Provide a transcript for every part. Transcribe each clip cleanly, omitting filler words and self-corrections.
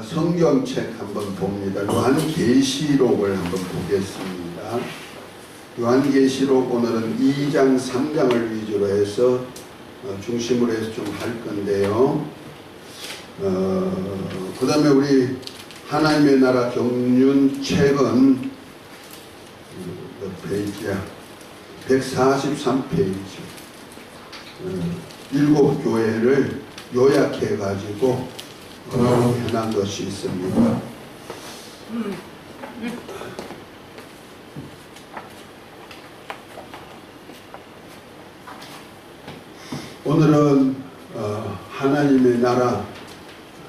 성경책 한번 봅니다. 요한계시록을 한번 보겠습니다. 요한계시록 오늘은 2장 3장을 위주로 해서 중심으로 해서 좀 할 건데요. 그 다음에 우리 하나님의 나라 경륜책은 몇 페이지야? 143페이지. 7교회를 요약해 가지고 해놓은 것이 있습니다. 오늘은 하나님의 나라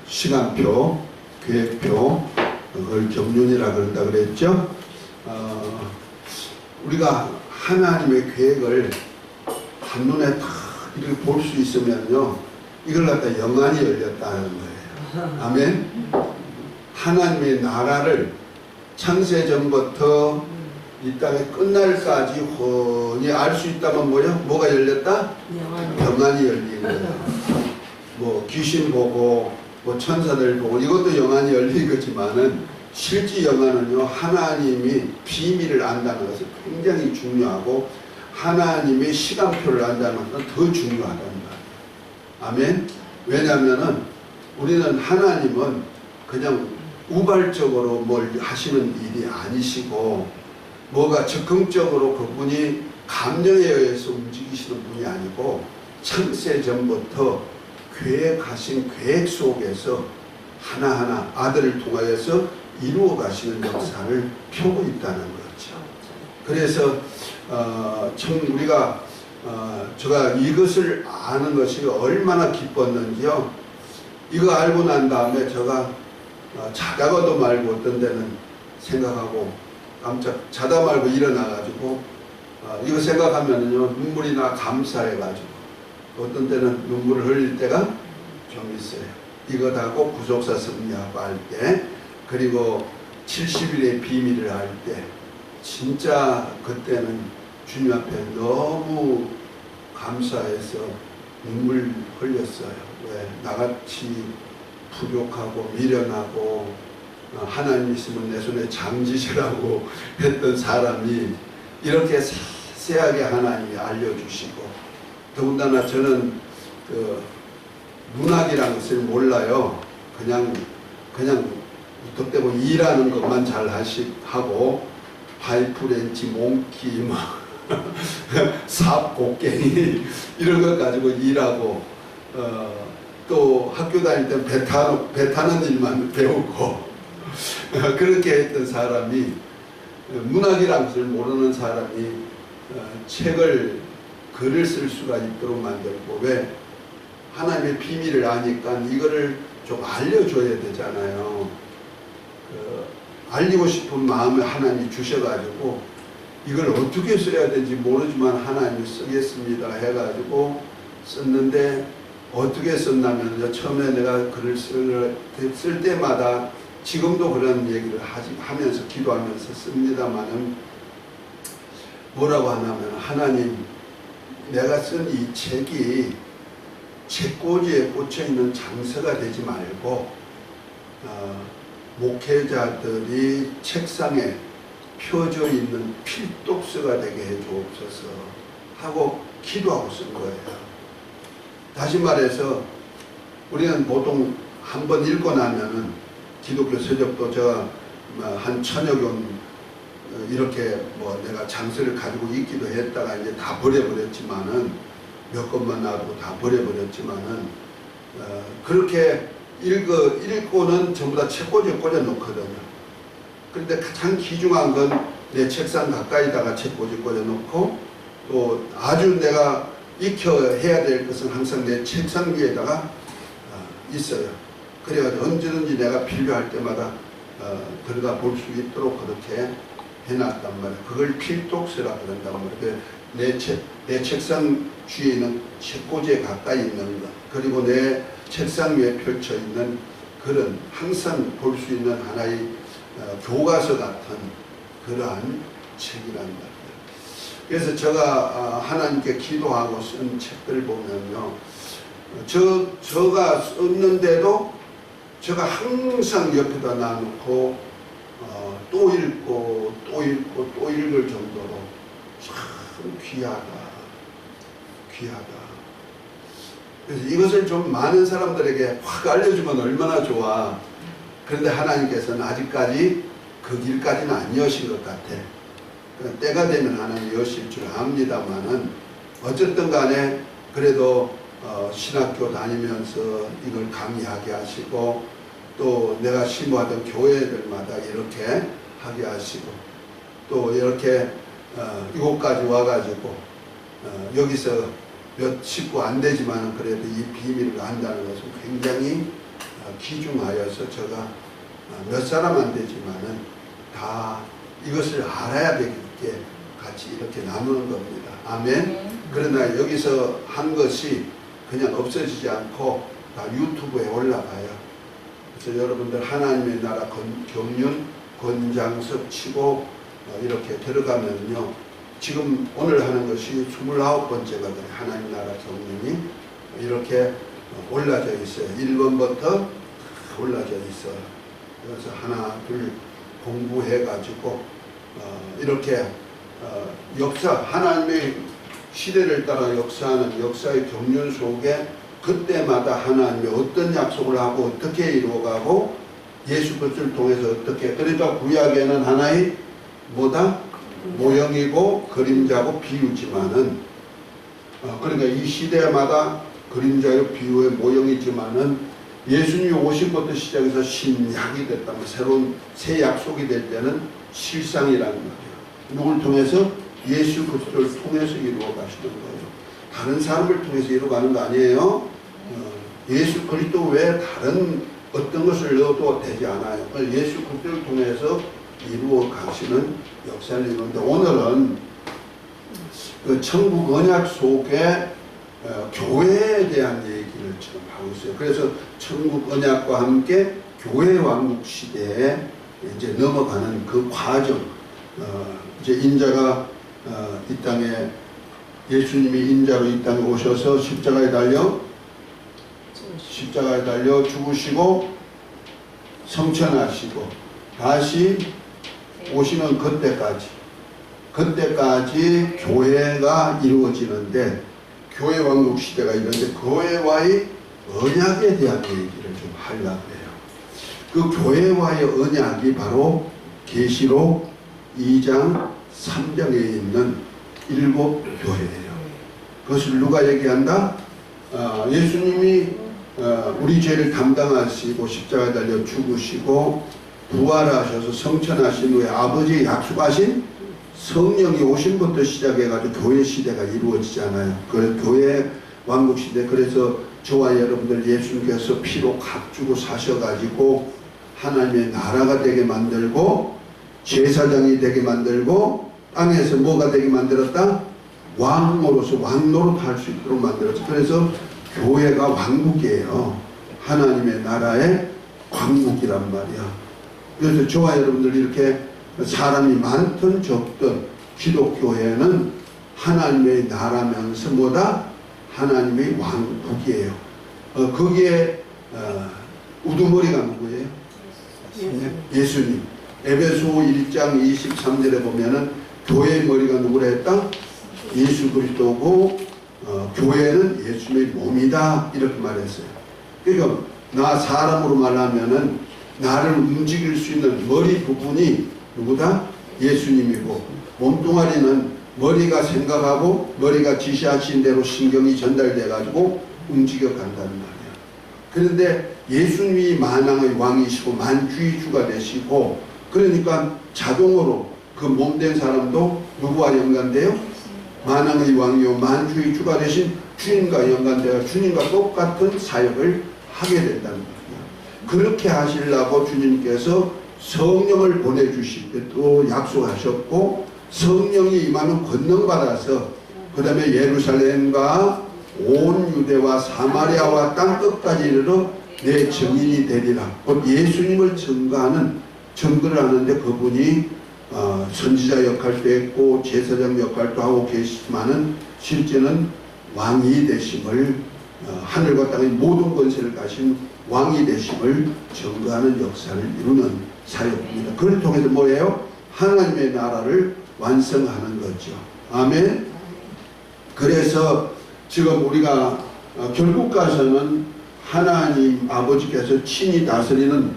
시간표, 계획표, 그걸 경륜이라 그런다 그랬죠. 우리가 하나님의 계획을 한눈에 다 이렇게 볼 수 있으면요, 이걸 갖다 영안이 열렸다는 거예요. 아멘. 하나님의 나라를 창세전부터 이 땅에 끝날까지 훤히 알 수 있다면 뭐가 열렸다? 영안이 열린 거예요. 뭐 귀신 보고 뭐 천사들 보고 이것도 영안이 열린 거지만은 실제 영안은요, 하나님이 비밀을 안다는 것은 굉장히 중요하고 하나님의 시간표를 안다는 것은 더 중요하다는 거예요. 아멘. 왜냐하면은 우리는 하나님은 그냥 우발적으로 뭘 하시는 일이 아니시고 뭐가 적극적으로 그분이 감정에 의해서 움직이시는 분이 아니고 창세전부터 계획하신 계획 속에서 하나하나 아들을 통하여서 이루어 가시는 역사를 펴고 있다는 거죠. 그래서 참 우리가 제가 이것을 아는 것이 얼마나 기뻤는지요. 이거 알고 난 다음에 제가 자다가도 말고 어떤 데는 생각하고 깜짝 자다 말고 일어나가지고 이거 생각하면은요 눈물이 나 감사해가지고 어떤 때는 눈물을 흘릴 때가 좀 있어요. 이것 하고 구속사 승리하고 할 때, 그리고 70일의 비밀을 할 때 진짜 그때는 주님 앞에 너무 감사해서 눈물 흘렸어요. 왜? 나같이 부족하고 미련하고 하나님 있으면 내 손에 장지시라고 했던 사람이 이렇게 세세하게 하나님이 알려주시고, 더군다나 저는 그 문학이라는 것을 몰라요. 그냥 덕대고 일하는 것만 잘 하고 파이프렌치, 몽키, 삽, 곡괭이 이런 것 가지고 일하고 또 학교 다닐 때 배 타는 일만 배우고 그렇게 했던 사람이 문학이라는 것을 모르는 사람이 글을 쓸 수가 있도록 만들고, 왜? 하나님의 비밀을 아니까 이거를 좀 알려줘야 되잖아요. 알리고 싶은 마음을 하나님이 주셔가지고 이걸 어떻게 써야 되는지 모르지만 하나님이 쓰겠습니다 해가지고 썼는데, 어떻게 썼냐면 처음에 내가 글을 쓸 때마다 지금도 그런 얘기를 하면서 기도하면서 씁니다만은 뭐라고 하냐면, 하나님, 내가 쓴 이 책이 책꽂이에 꽂혀있는 장서가 되지 말고 목회자들이 책상에 펴져 있는 필독서가 되게 해주옵소서 하고 기도하고 쓴 거예요. 다시 말해서 우리는 보통 한번 읽고 나면은 기독교 서적도 제가 한 1000여 권 이렇게 뭐 내가 장서를 가지고 있기도 했다가 이제 다 버려버렸지만은 몇 권만 놔두고 다 버려버렸지만은 그렇게 읽고는 전부 다 책꽂이에 꽂아 놓거든요. 그런데 가장 귀중한 건 내 책상 가까이다가 책꽂이 꽂아 놓고, 또 아주 내가 익혀해야 될 것은 항상 내 책상 위에다가 있어요. 그래가지고 언제든지 내가 필요할 때마다 들여다 볼 수 있도록 그렇게 해놨단 말이에요. 그걸 필독서라 그런단 말이에요. 내 책상 주위에 있는 책꽂이에 가까이 있는 것, 그리고 내 책상 위에 펼쳐 있는 그런 항상 볼 수 있는 하나의 교과서 같은 그러한 책이란 말이에요. 그래서 제가 하나님께 기도하고 쓴 책들 보면요, 제가 썼는데도 제가 항상 옆에다 놔놓고 또 읽고 또 읽고 또 읽을 정도로 참 귀하다. 그래서 이것을 좀 많은 사람들에게 확 알려주면 얼마나 좋아. 그런데 하나님께서는 아직까지 그 길까지는 안 여신 것 같아. 때가 되면 하나님 여실 줄 압니다만은 어쨌든 간에 그래도 신학교 다니면서 이걸 강의하게 하시고 또 내가 심부하던 교회들마다 이렇게 하게 하시고 또 이렇게 이곳까지 와가지고 여기서 몇 식구 안 되지만 그래도 이 비밀을 안다는 것은 굉장히 귀중하여서 제가 몇 사람 안 되지만은 다 이것을 알아야 되겠게 같이 이렇게 나누는 겁니다. 아멘. 그러나 여기서 한 것이 그냥 없어지지 않고 다 유튜브에 올라가요. 그래서 여러분들 하나님의 나라 경륜 권장석 치고 이렇게 들어가면요. 지금 오늘 하는 것이 29번째거든요. 하나님 나라 경륜이 이렇게 올라져 있어요. 1번부터 올라져 있어요. 그래서 하나 둘 공부해가지고 이렇게 역사 하나님의 시대를 따라 역사하는 역사의 경륜 속에 그때마다 하나님이 어떤 약속을 하고 어떻게 이루어가고 예수 그리스도를 통해서 어떻게 그러니까 구약에는 하나의 뭐다? 모형이고 그림자고 비유지만은 그러니까 이 시대마다 그림자요 비유의 모형이지만은 예수님이 오신 것부터 시작해서 신약이 됐다면 새로운 새 약속이 될 때는 실상이라는 거죠. 누굴 통해서? 예수 그리스도를 통해서 이루어 가시는 거예요. 다른 사람을 통해서 이루어가는 거 아니에요. 예수 그리스도 외에 다른 어떤 것을 넣어도 되지 않아요. 예수 그리스도를 통해서 이루어 가시는 역사를 이루는데 오늘은 그 천국 언약 속에 교회에 대한 얘기를 지금 하고 있어요. 그래서 천국 언약과 함께 교회 왕국 시대에 이제 넘어가는 그 과정. 이제 인자가 이 땅에 예수님이 인자로 이 땅에 오셔서 십자가에 달려 죽으시고 성천하시고 다시 오시는 그때까지 교회가 이루어지는데 교회 왕국 시대가 있는데 교회와의 언약에 대한 얘기를 좀 하려고 해요. 그 교회와의 언약이 바로 계시록 2장 3장에 있는 7교회예요. 그것을 누가 얘기한다? 예수님이 우리 죄를 담당하시고 십자가에 달려 죽으시고 부활하셔서 성천하신 후에 아버지의 약속하신 성령이 오신 것부터 시작해가지고 교회 시대가 이루어지잖아요. 그 교회 왕국 시대. 그래서 저와 여러분들 예수님께서 피로 값주고 사셔가지고 하나님의 나라가 되게 만들고 제사장이 되게 만들고 땅에서 뭐가 되게 만들었다? 왕으로서 왕노릇할 수 있도록 만들었죠. 그래서 교회가 왕국이에요. 하나님의 나라의 왕국이란 말이야. 그래서 저와 여러분들 이렇게 사람이 많든 적든 기독교회는 하나님의 나라면서 뭐다? 하나님의 왕국이에요. 거기에 우두머리가 누구예요? 예수님. 에베소 1장 23절에 보면은 교회의 머리가 누구라 했다? 예수 그리스도고 교회는 예수님의 몸이다 이렇게 말했어요. 그러니까 나 사람으로 말하면은 나를 움직일 수 있는 머리 부분이 누구다? 예수님이고 몸뚱아리는 머리가 생각하고 머리가 지시하신 대로 신경이 전달돼 가지고 움직여 간다는 말이야. 그런데 예수님이 만왕의 왕이시고 만주의주가 되시고 그러니까 자동으로 그 몸된 사람도 누구와 연관돼요? 만왕의 왕이요 만주의 주가 되신 주님과 연관되어 주님과 똑같은 사역을 하게 된다는 거예요. 그렇게 하시려고 주님께서 성령을 보내주실 때 또 약속하셨고 성령이 임하면 권능받아서 그 다음에 예루살렘과 온 유대와 사마리아와 땅끝까지 이르러 내 증인이 되리라. 곧 예수님을 증거를 하는데 그분이 선지자 역할도 했고 제사장 역할도 하고 계시지만은 실제는 왕이 되심을 하늘과 땅의 모든 권세를 가신 왕이 되심을 증거하는 역사를 이루는 사역입니다. 그걸 통해서 뭐예요? 하나님의 나라를 완성하는 거죠. 아멘. 그래서 지금 우리가 결국 가서는 하나님 아버지께서 친히 다스리는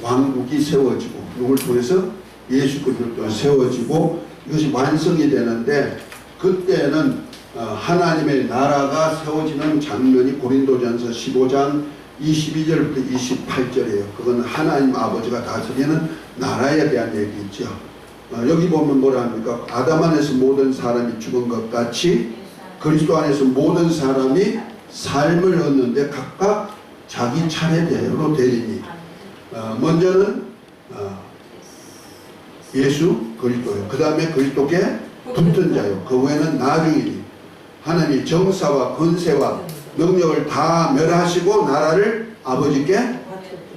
왕국이 세워지고, 누굴 통해서? 예수 그리스도를 통해 세워지고 이것이 완성이 되는데, 그때는 하나님의 나라가 세워지는 장면이 고린도전서 15장 22절부터 28절이에요. 그건 하나님 아버지가 다스리는 나라에 대한 얘기죠. 여기 보면 뭐라 합니까? 아담 안에서 모든 사람이 죽은 것 같이 그리스도 안에서 모든 사람이 삶을 얻는데 각각 자기 차례대로 되리니, 먼저는 예수 그리스도요. 그 다음에 그리스도께 붙은 자요. 그 후에는 나중이니 하나님이 정사와 권세와 능력을 다 멸하시고 나라를 아버지께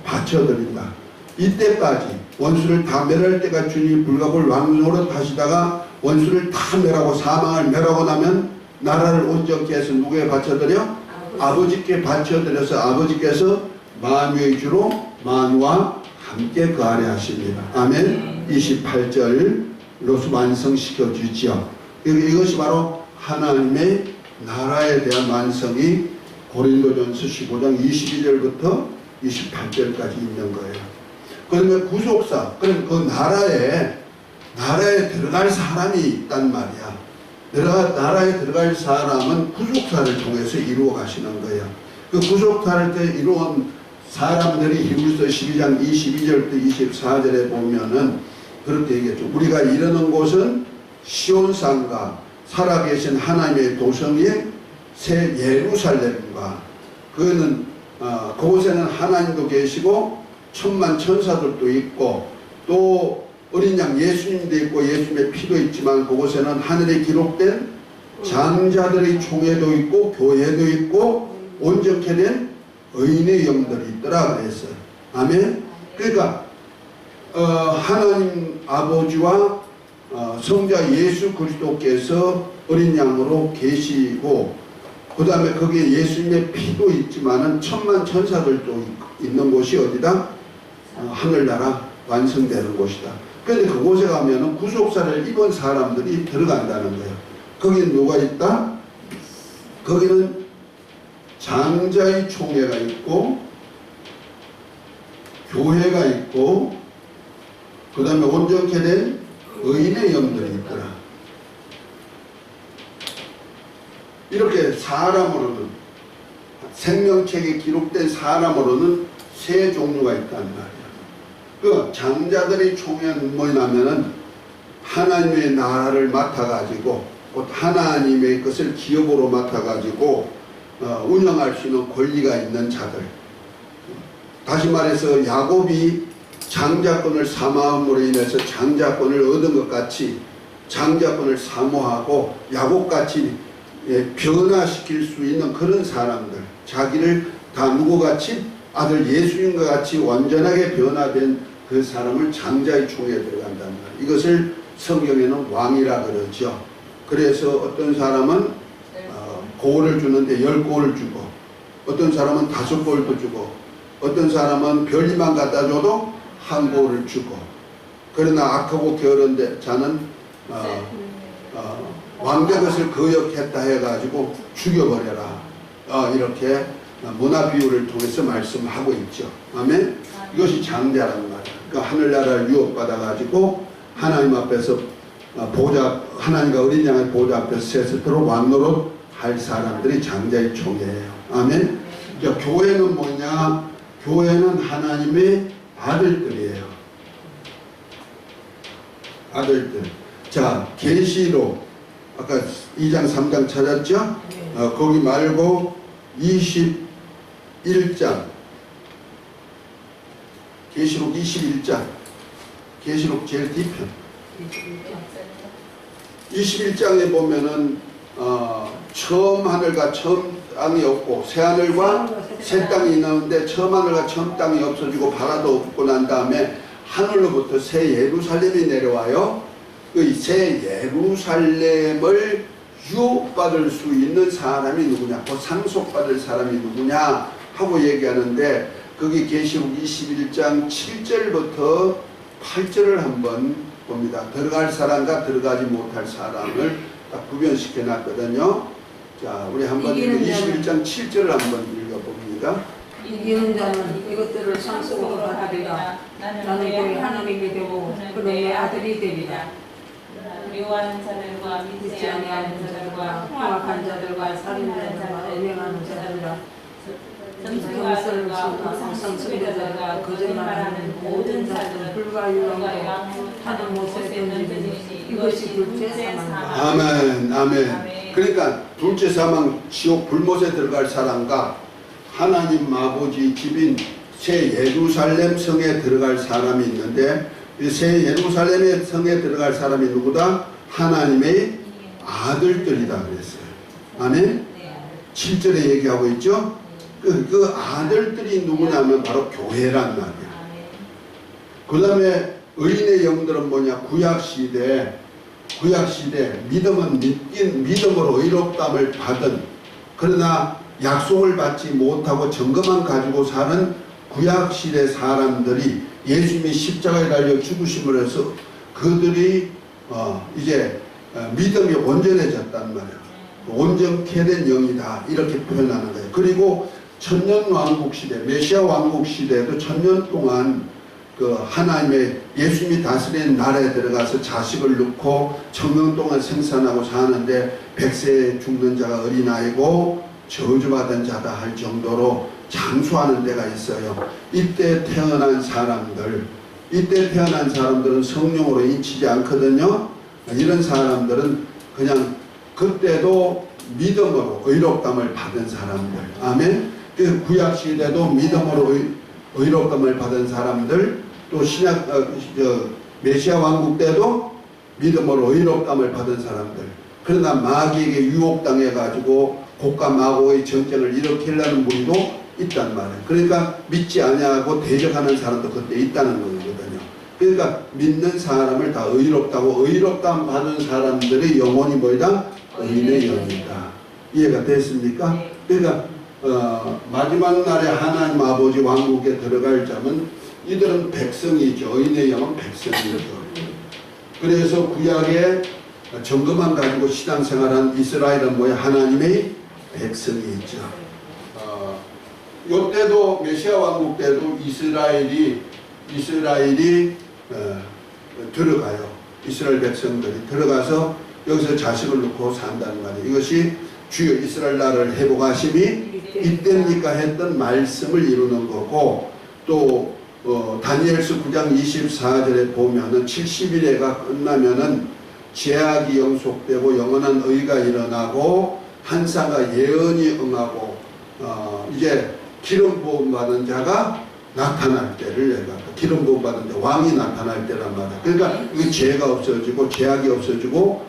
바쳐드린다. 이때까지 원수를 다 멸할 때가 주님이 불가볼 왕노릇 하시다가 원수를 다 멸하고 사망을 멸하고 나면 나라를 온전케 해서 누구에 바쳐드려? 아버지께 바쳐드려서 아버지께서 만유의 주로 만유와 함께 그 아래 하십니다. 아멘. 28절로서 완성시켜 주지요. 이것이 바로 하나님의 나라에 대한 완성이 고린도전서 15장 22절부터 28절까지 있는 거예요. 그러면 구속사, 그럼 그 나라에 들어갈 사람이 있단 말이야. 나라에 들어갈 사람은 구속사를 통해서 이루어 가시는 거예요. 그 구속사를 이루은 사람들이 히브리서 12장 22절부터 24절에 보면은 그렇게 얘기했죠. 우리가 이르는 곳은 시온산과 살아계신 하나님의 도성인 새 예루살렘과, 그거는 그곳에는 하나님도 계시고 천만 천사들도 있고 또 어린 양 예수님도 있고 예수님의 피도 있지만 그곳에는 하늘에 기록된 장자들의 총회도 있고 교회도 있고 온전케 된 의인의 영들이 있더라 그랬어요. 아멘. 그러니까 하나님 아버지와 성자 예수 그리스도께서 어린 양으로 계시고, 그 다음에 거기에 예수님의 피도 있지만은 천만 천사들도 있는 곳이 어디다? 하늘나라 완성되는 곳이다. 그런데 그곳에 가면은 구속사를 입은 사람들이 들어간다는 거예요. 거기는 누가 있다? 거기는 장자의 총회가 있고 교회가 있고 그 다음에 온전케 된 의인의 영들이 있더라. 이렇게 사람으로는, 생명책에 기록된 사람으로는 세 종류가 있단 말이야. 그 장자들의 총회는 뭐냐면은 하나님의 나라를 맡아가지고 곧 하나님의 것을 기업으로 맡아가지고 운영할 수 있는 권리가 있는 자들. 다시 말해서 야곱이 장자권을 사모함으로 인해서 장자권을 얻은 것 같이 장자권을 사모하고 야곱같이 변화시킬 수 있는 그런 사람들, 자기를 다 누구같이 아들 예수님과 같이 완전하게 변화된 그 사람을 장자의 총회에 들어간단 말이에요. 이것을 성경에는 왕이라 그러죠. 그래서 어떤 사람은 고을을 주는데 10고을을 주고, 어떤 사람은 5고을도 주고, 어떤 사람은 별이만 갖다 줘도 1고을을 주고, 그러나 악하고 게으른 자는 왕의 것을 거역했다 해가지고 죽여버려라. 이렇게 문화 비유를 통해서 말씀하고 있죠. 아멘. 이것이 장자라는 말이에요. 그러니까 하늘나라를 유업받아가지고 하나님 앞에서 하나님과 어린 양의 보좌 앞에서 세세토록 왕노릇 할 사람들이 장자의 총회예요. 아멘. 그러니까 교회는 뭐냐? 교회는 하나님의 아들들이에요. 아들들. 자, 계시록 아까 2장 3장 찾았죠? 거기 말고 21장, 계시록 21장, 계시록 제일 뒤편 21장에 보면은 처음 하늘과 처음 땅이 없고 새 하늘과 새 땅이 있는데 처음 하늘과 처음 땅이 없어지고 바다도 없고 난 다음에 하늘로부터 새 예루살렘이 내려와요. 그 새 예루살렘을 유혹받을 수 있는 사람이 누구냐, 그 상속받을 사람이 누구냐 하고 얘기하는데, 거기 계시록 21장 7절부터 8절을 한번 봅니다. 들어갈 사람과 들어가지 못할 사람을 딱 구별시켜 놨거든요. 자, 우리 한번 21장 7절을 한번 읽어봅니다. 이기는 자는 이것들을 상속으로 받으리라. 나는 그의 하나님이 되고 그는 내 아들이 되리라. 미워하는 자들과 믿지 아니하는 자들과 흉악한 자들과 살인자들과 음행하는 자들과 전술가들과 성승자들과 거짓말하는 모든 자들은 불가유형과 하는 못에 던지니 이것이 둘째 사망이다. 아멘, 아멘. 그러니까 둘째 사망, 지옥 불못에 들어갈 사람과 하나님 아버지 집인 새 예루살렘 성에 들어갈 사람이 있는데, 이 새 예루살렘의 성에 들어갈 사람이 누구다? 하나님의 아들들이다 그랬어요. 아멘? 7절에 얘기하고 있죠? 그 아들들이 누구냐면 바로 교회란 말이야. 그 다음에 의인의 영들은 뭐냐? 구약시대 믿음으로 의롭다함을 받은, 그러나 약속을 받지 못하고 증거만 가지고 사는 구약시대 사람들이 예수님이 십자가에 달려 죽으심을 해서 그들이 이제 믿음이 온전해졌단 말이에요. 온전케 된 영이다 이렇게 표현하는 거예요. 그리고 천년왕국시대, 메시아 왕국시대도 1000년 동안 그 하나님의 예수님이 다스리는 나라에 들어가서 자식을 낳고 1000년 동안 생산하고 사는데 100세에 죽는 자가 어린아이고 저주받은 자다 할 정도로 장수하는 데가 있어요. 이때 태어난 사람들은 성령으로 인치지 않거든요. 이런 사람들은 그냥 그때도 믿음으로 의롭다함을 받은 사람들. 아멘. 그 구약시대도 믿음으로 의롭다함을 받은 사람들, 또 메시아 왕국 때도 믿음으로 의롭다함을 받은 사람들. 그러나 마귀에게 유혹당해 가지고 곡과 마고의 전쟁을 일으키려는 무리도 있단 말이에요. 그러니까 믿지 아니하고 대적하는 사람도 그때 있다는 거거든요. 그러니까 믿는 사람을 다 의롭다고, 의롭다함 받은 사람들의 영혼이 뭐이다? 의인의 영이다. 이해가 됐습니까? 그러니까 마지막 날에 하나님 아버지 왕국에 들어갈 자면 이들은 백성이죠. 의인의 영은 백성이죠. 그래서 구약에 증거만 가지고 신앙생활한 이스라엘은 뭐야? 하나님의 백성이죠. 요때도 메시아 왕국 때도 이스라엘이 들어가요. 이스라엘 백성들이 들어가서 여기서 자식을 놓고 산다는 말이에요. 이것이 주여 이스라엘 나라를 회복하심이 이때입니까 했던 말씀을 이루는 거고, 또 다니엘서 9장 24절에 보면은 70일에가 끝나면은 제약이 영속되고 영원한 의가 일어나고 한사가 예언이 응하고 이제 기름 부음 받은 자가 나타날 때를 기름 부음 받은 자 왕이 나타날 때란 말이야. 그러니까 이 죄가 없어지고 제약이 없어지고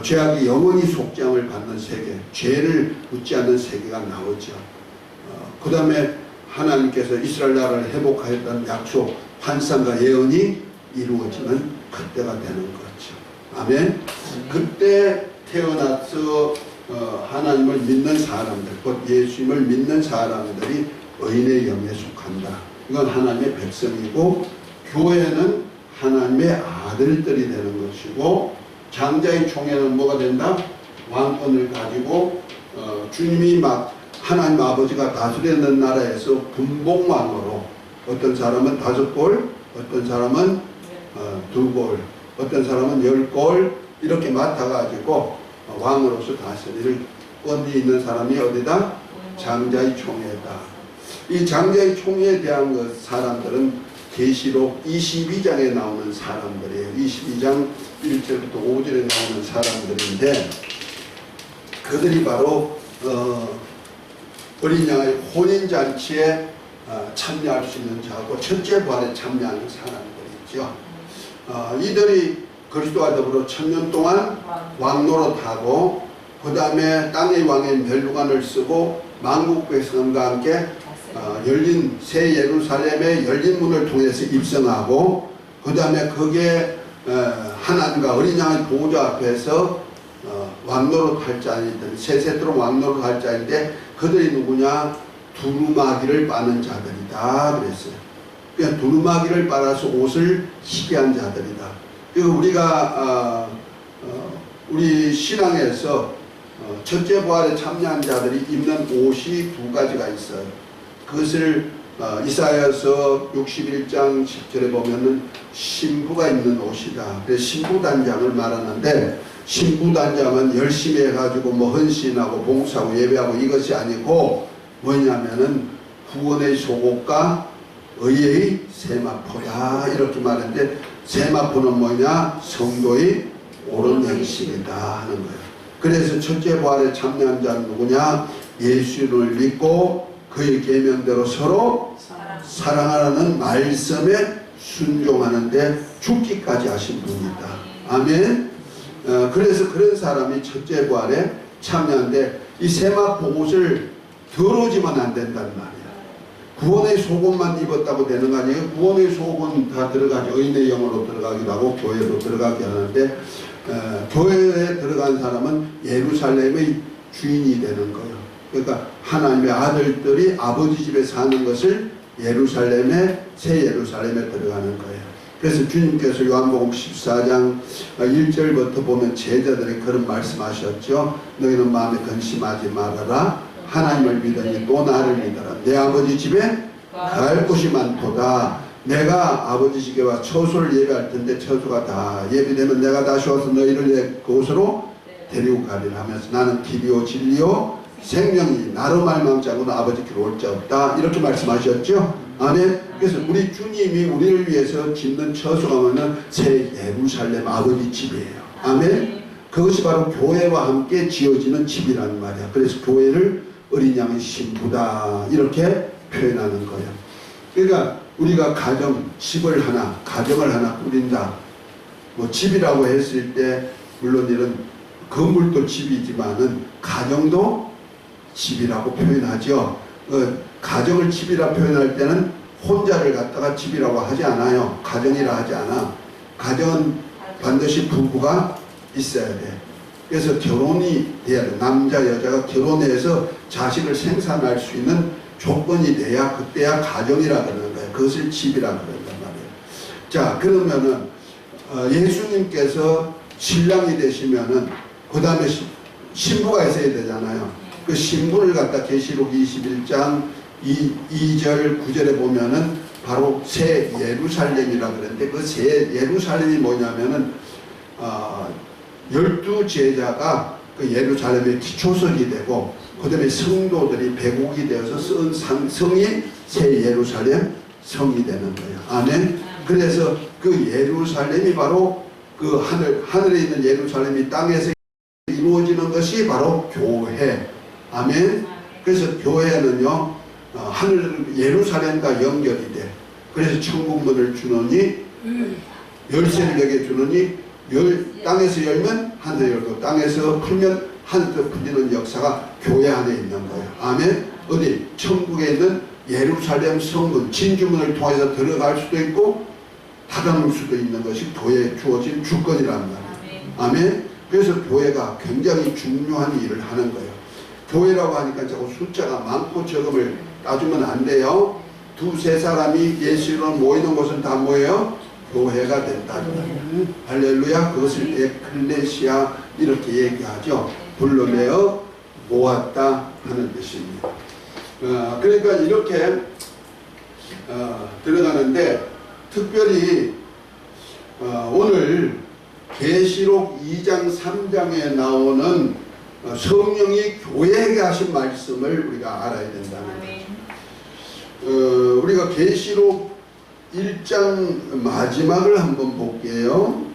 죄악이 영원히 속죄함을 받는 세계, 죄를 묻지 않는 세계가 나오죠. 그 다음에 하나님께서 이스라엘 나라를 회복하였다는 약속, 환상과 예언이 이루어지는 그때가 되는 거죠. 아멘. 그때 태어나서 하나님을 믿는 사람들, 곧 예수님을 믿는 사람들이 의인의 영에 속한다. 이건 하나님의 백성이고, 교회는 하나님의 아들들이 되는 것이고, 장자의 총회는 뭐가 된다? 왕권을 가지고 주님이 하나님 아버지가 다스리는 나라에서 분봉왕으로, 어떤 사람은 5골, 어떤 사람은 2골, 어떤 사람은 10골 이렇게 맡아가지고 왕으로서 다스릴 권리 있는 사람이 어디다? 장자의 총회다. 이 장자의 총회에 대한 사람들은 계시록 22장에 나오는 사람들이에요. 22장 1절부터 5절에 나오는 사람들인데, 그들이 바로 어린 양의 혼인잔치에 참여할 수 있는 자고 첫째 부활에 참여하는 사람들이죠. 이들이 그리스도와 더불어 1000년 동안 왕노릇하고, 그 다음에 땅의 왕의 멸류관을 쓰고 만국 백성과 함께 열린 새 예루살렘의 열린 문을 통해서 입성하고, 그 다음에 거기에 하나님과 어린 양의 보좌 앞에서 왕노릇 할 자이든 세세토록 왕노릇 할 자인데 그들이 누구냐? 두루마기를 빠는 자들이다 그랬어요. 그냥 두루마기를 빨아서 옷을 희게 한 자들이다. 그리고 우리가 우리 신앙에서 첫째 부활에 참여한 자들이 입는 옷이 두 가지가 있어요. 그것을 이사야서 61장 10절에 보면은 신부가 입는 옷이다. 그래서 신부단장을 말하는데, 신부단장은 열심히 해가지고 뭐 헌신하고 봉사하고 예배하고 이것이 아니고 뭐냐면은 구원의 속옷과 의의 세마포다 이렇게 말하는데, 세마포는 뭐냐? 성도의 옳은 행실이다 하는 거예요. 그래서 첫째 부활에 참여한 자는 누구냐? 예수를 믿고 그의 계명대로 서로 사랑하라는 말씀에 순종하는데 죽기까지 하신 분이다. 아멘. 그래서 그런 사람이 첫째 부활에 참여하는데, 이 세마포 옷을 더러워지면 안 된단 말이야. 구원의 속옷만 입었다고 되는 거 아니에요? 구원의 속옷은 다 들어가죠. 의인의 영으로 들어가기도 하고 교회로 들어가게 하는데, 교회에 들어간 사람은 예루살렘의 주인이 되는 거예요. 그러니까 하나님의 아들들이 아버지 집에 사는 것을 예루살렘에, 새 예루살렘에 들어가는 거예요. 그래서 주님께서 요한복음 14장 1절부터 보면 제자들이 그런 말씀하셨죠. 너희는 마음에 근심하지 말아라. 하나님을 믿으니 또 나를 믿어라. 내 아버지 집에 갈 곳이 많도다. 내가 아버지 집에 와 처소를 예배할 텐데 처소가 다 예비되면 내가 다시 와서 너희를 그곳으로 데리고 가리라 하면서 나는 길이요 진리요 생명이 나로 말미암지 않고는 아버지께로 올 자 없다 이렇게 말씀하셨죠. 아멘. 그래서 우리 주님이 우리를 위해서 짓는 처소가 뭐냐면 새 예루살렘 아버지 집이에요. 아멘. 그것이 바로 교회와 함께 지어지는 집이라는 말이야. 그래서 교회를 어린 양의 신부다 이렇게 표현하는 거예요. 그러니까 우리가 집을 하나, 가정을 하나 꾸린다. 뭐 집이라고 했을 때 물론 이런 건물도 집이지만은 가정도 집이라고 표현하죠. 가정을 집이라 표현할 때는 혼자를 갖다가 집이라고 하지 않아요. 가정이라 하지 않아. 가정은 반드시 부부가 있어야 돼. 그래서 결혼이 돼야 돼. 남자 여자가 결혼해서 자식을 생산할 수 있는 조건이 돼야 그때야 가정이라 그러는 거예요. 그것을 집이라 그런단 말이에요. 자, 그러면은 예수님께서 신랑이 되시면은 그 다음에 신부가 있어야 되잖아요. 그 신부를 갖다 계시록 21장 2절 9절에 보면은 바로 새 예루살렘이라 그러는데, 그 새 예루살렘이 뭐냐면은 12제자가 그 예루살렘의 기초설이 되고 그 다음에 성도들이 배곡이 되어서 쓴 성이 새 예루살렘 성이 되는 거예요. 아멘. 그래서 그 예루살렘이 바로 그 하늘에 있는 예루살렘이 땅에서 이루어지는 것이 바로 교회. 아멘. 그래서 교회는요 하늘 예루살렘과 연결이 돼. 그래서 천국문을 주노니 열쇠를 내게 주노니 땅에서 열면 하늘에 열고 땅에서 풀면 하늘에서 풀리는 역사가 교회 안에 있는 거예요. 아멘. 어디? 천국에 있는 예루살렘 성문 진주문을 통해서 들어갈 수도 있고 닫아놓을 수도 있는 것이 교회에 주어진 주권이란 말이에요. 아멘. 그래서 교회가 굉장히 중요한 일을 하는 거예요. 교회라고 하니까 자꾸 숫자가 많고 적음을 따주면 안 돼요. 두세 사람이 예수로 모이는 곳은 다 뭐예요? 교회가 된다. 할렐루야. 그것을 에클레시아 이렇게 얘기하죠. 불러내어 모았다 하는 뜻입니다. 그러니까 이렇게 들어가는데 특별히 오늘 계시록 2장 3장에 나오는 성령이 교회에게 하신 말씀을 우리가 알아야 된다는 거죠. 우리가 계시록 1장 마지막을 한번 볼게요.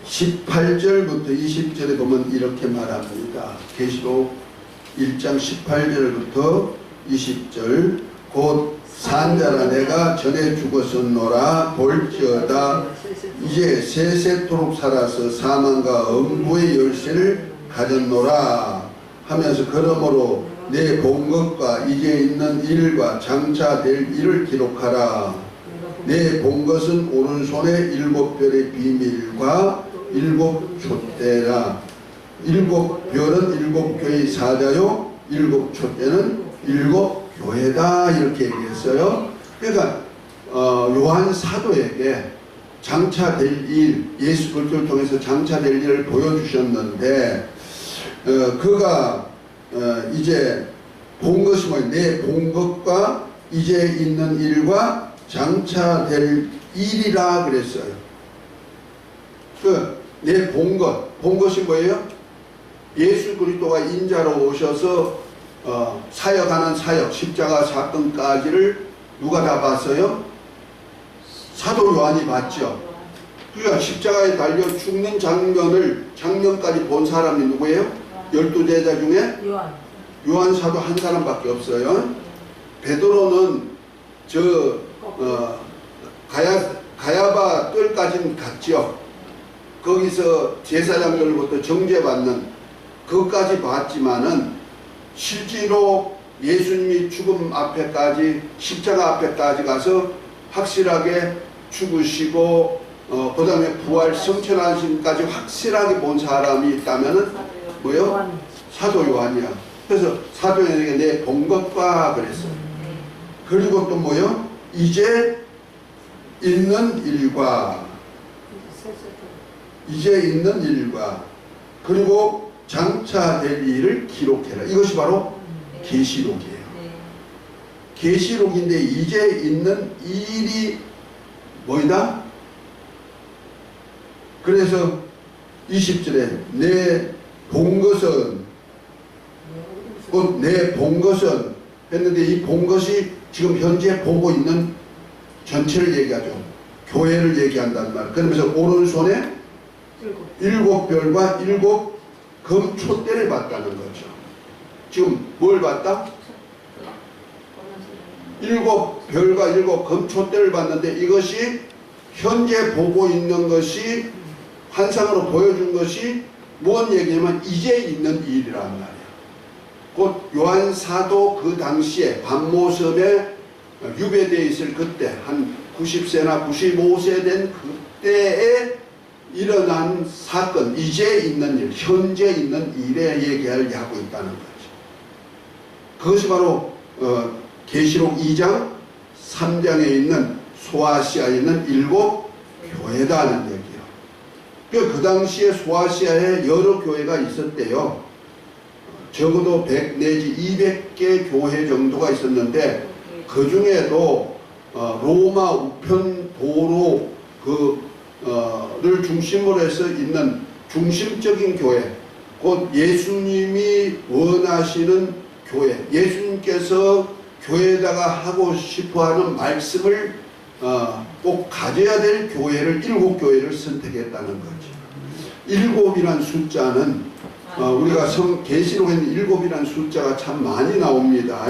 18절부터 20절에 보면 이렇게 말합니다. 계시록 1장 18절부터 20절 곧 산자라 내가 전에 죽었었노라 볼지어다 이제 세세토록 살아서 사망과 음부의 열쇠를 가졌노라 하면서 그러므로 내 본 것과 이제 있는 일과 장차 될 일을 기록하라. 내 본 것은 오른손의 7별의 비밀과 일곱 촛대라. 일곱 별은 일곱 교회의 사자요, 일곱 촛대는 일곱 교회다, 이렇게 얘기했어요. 그러니까 요한 사도에게 장차될 일, 예수 그리스도를 통해서 장차될 일을 보여주셨는데 그가 이제 본 것이 뭐예요? 내 본 것과 이제 있는 일과 장차될 일이라 그랬어요. 내 본 것이 뭐예요? 예수 그리스도가 인자로 오셔서 사역하는 사역, 십자가 사건까지를 누가 다 봤어요? 사도 요한이 봤죠. 그러니까 십자가에 달려 죽는 장면까지 본 사람이 누구예요? 12제자 중에 요한 사도 한 사람밖에 없어요. 베드로는 가야바 뜰까지는 갔죠. 거기서 제사장들로부터 정죄받는 그것까지 봤지만은 실제로 예수님이 죽음 앞에까지, 십자가 앞에까지 가서 확실하게 죽으시고 그 다음에 부활 성천하심까지 확실하게 본 사람이 있다면은 뭐요? 사도 요한이야. 그래서 사도 요한에게 내 본 것과 그랬어요. 그리고 또 뭐요? 이제 있는 일과, 이제 있는 일과, 그리고 장차 될 일을 기록해라. 이것이 바로 계시록이에요. 계시록인데 이제 있는 일이 뭐이다? 그래서 20절에 내 본 것은, 곧 내 본 것은 했는데, 이 본 것이 지금 현재 보고 있는 전체를 얘기하죠. 교회를 얘기한단 말이에요. 그러면서 오른손에 일곱 별과 일곱 금 촛대를 봤다는 거죠. 지금 뭘 봤다? 일곱 별과 일곱 금 촛대를 봤는데, 이것이 현재 보고 있는 것이, 환상으로 보여준 것이 뭔 얘기냐면 이제 있는 일이란 말이에요. 곧 요한 사도 그 당시에 밤모섬에 유배되어 있을 그때, 한 90세나 95세 된 그때에 일어난 사건, 이제 있는 일, 현재 있는 일에 얘기하고 있다는 거죠. 그것이 바로 계시록 2장 3장에 있는 소아시아에 있는 일곱 교회다는 얘기예요. 그 당시에 소아시아에 여러 교회가 있었대요. 적어도 100 내지 200개 교회 정도가 있었는데, 그 중에도 로마 우편 도로를 중심으로 해서 있는 중심적인 교회, 곧 예수님이 원하시는 교회, 예수님께서 교회에다가 하고 싶어하는 말씀을 꼭 가져야 될 교회를, 일곱 교회를 선택했다는 거죠. 일곱이란 숫자는 우리가 계시록에 있는 일곱이란 숫자가 참 많이 나옵니다.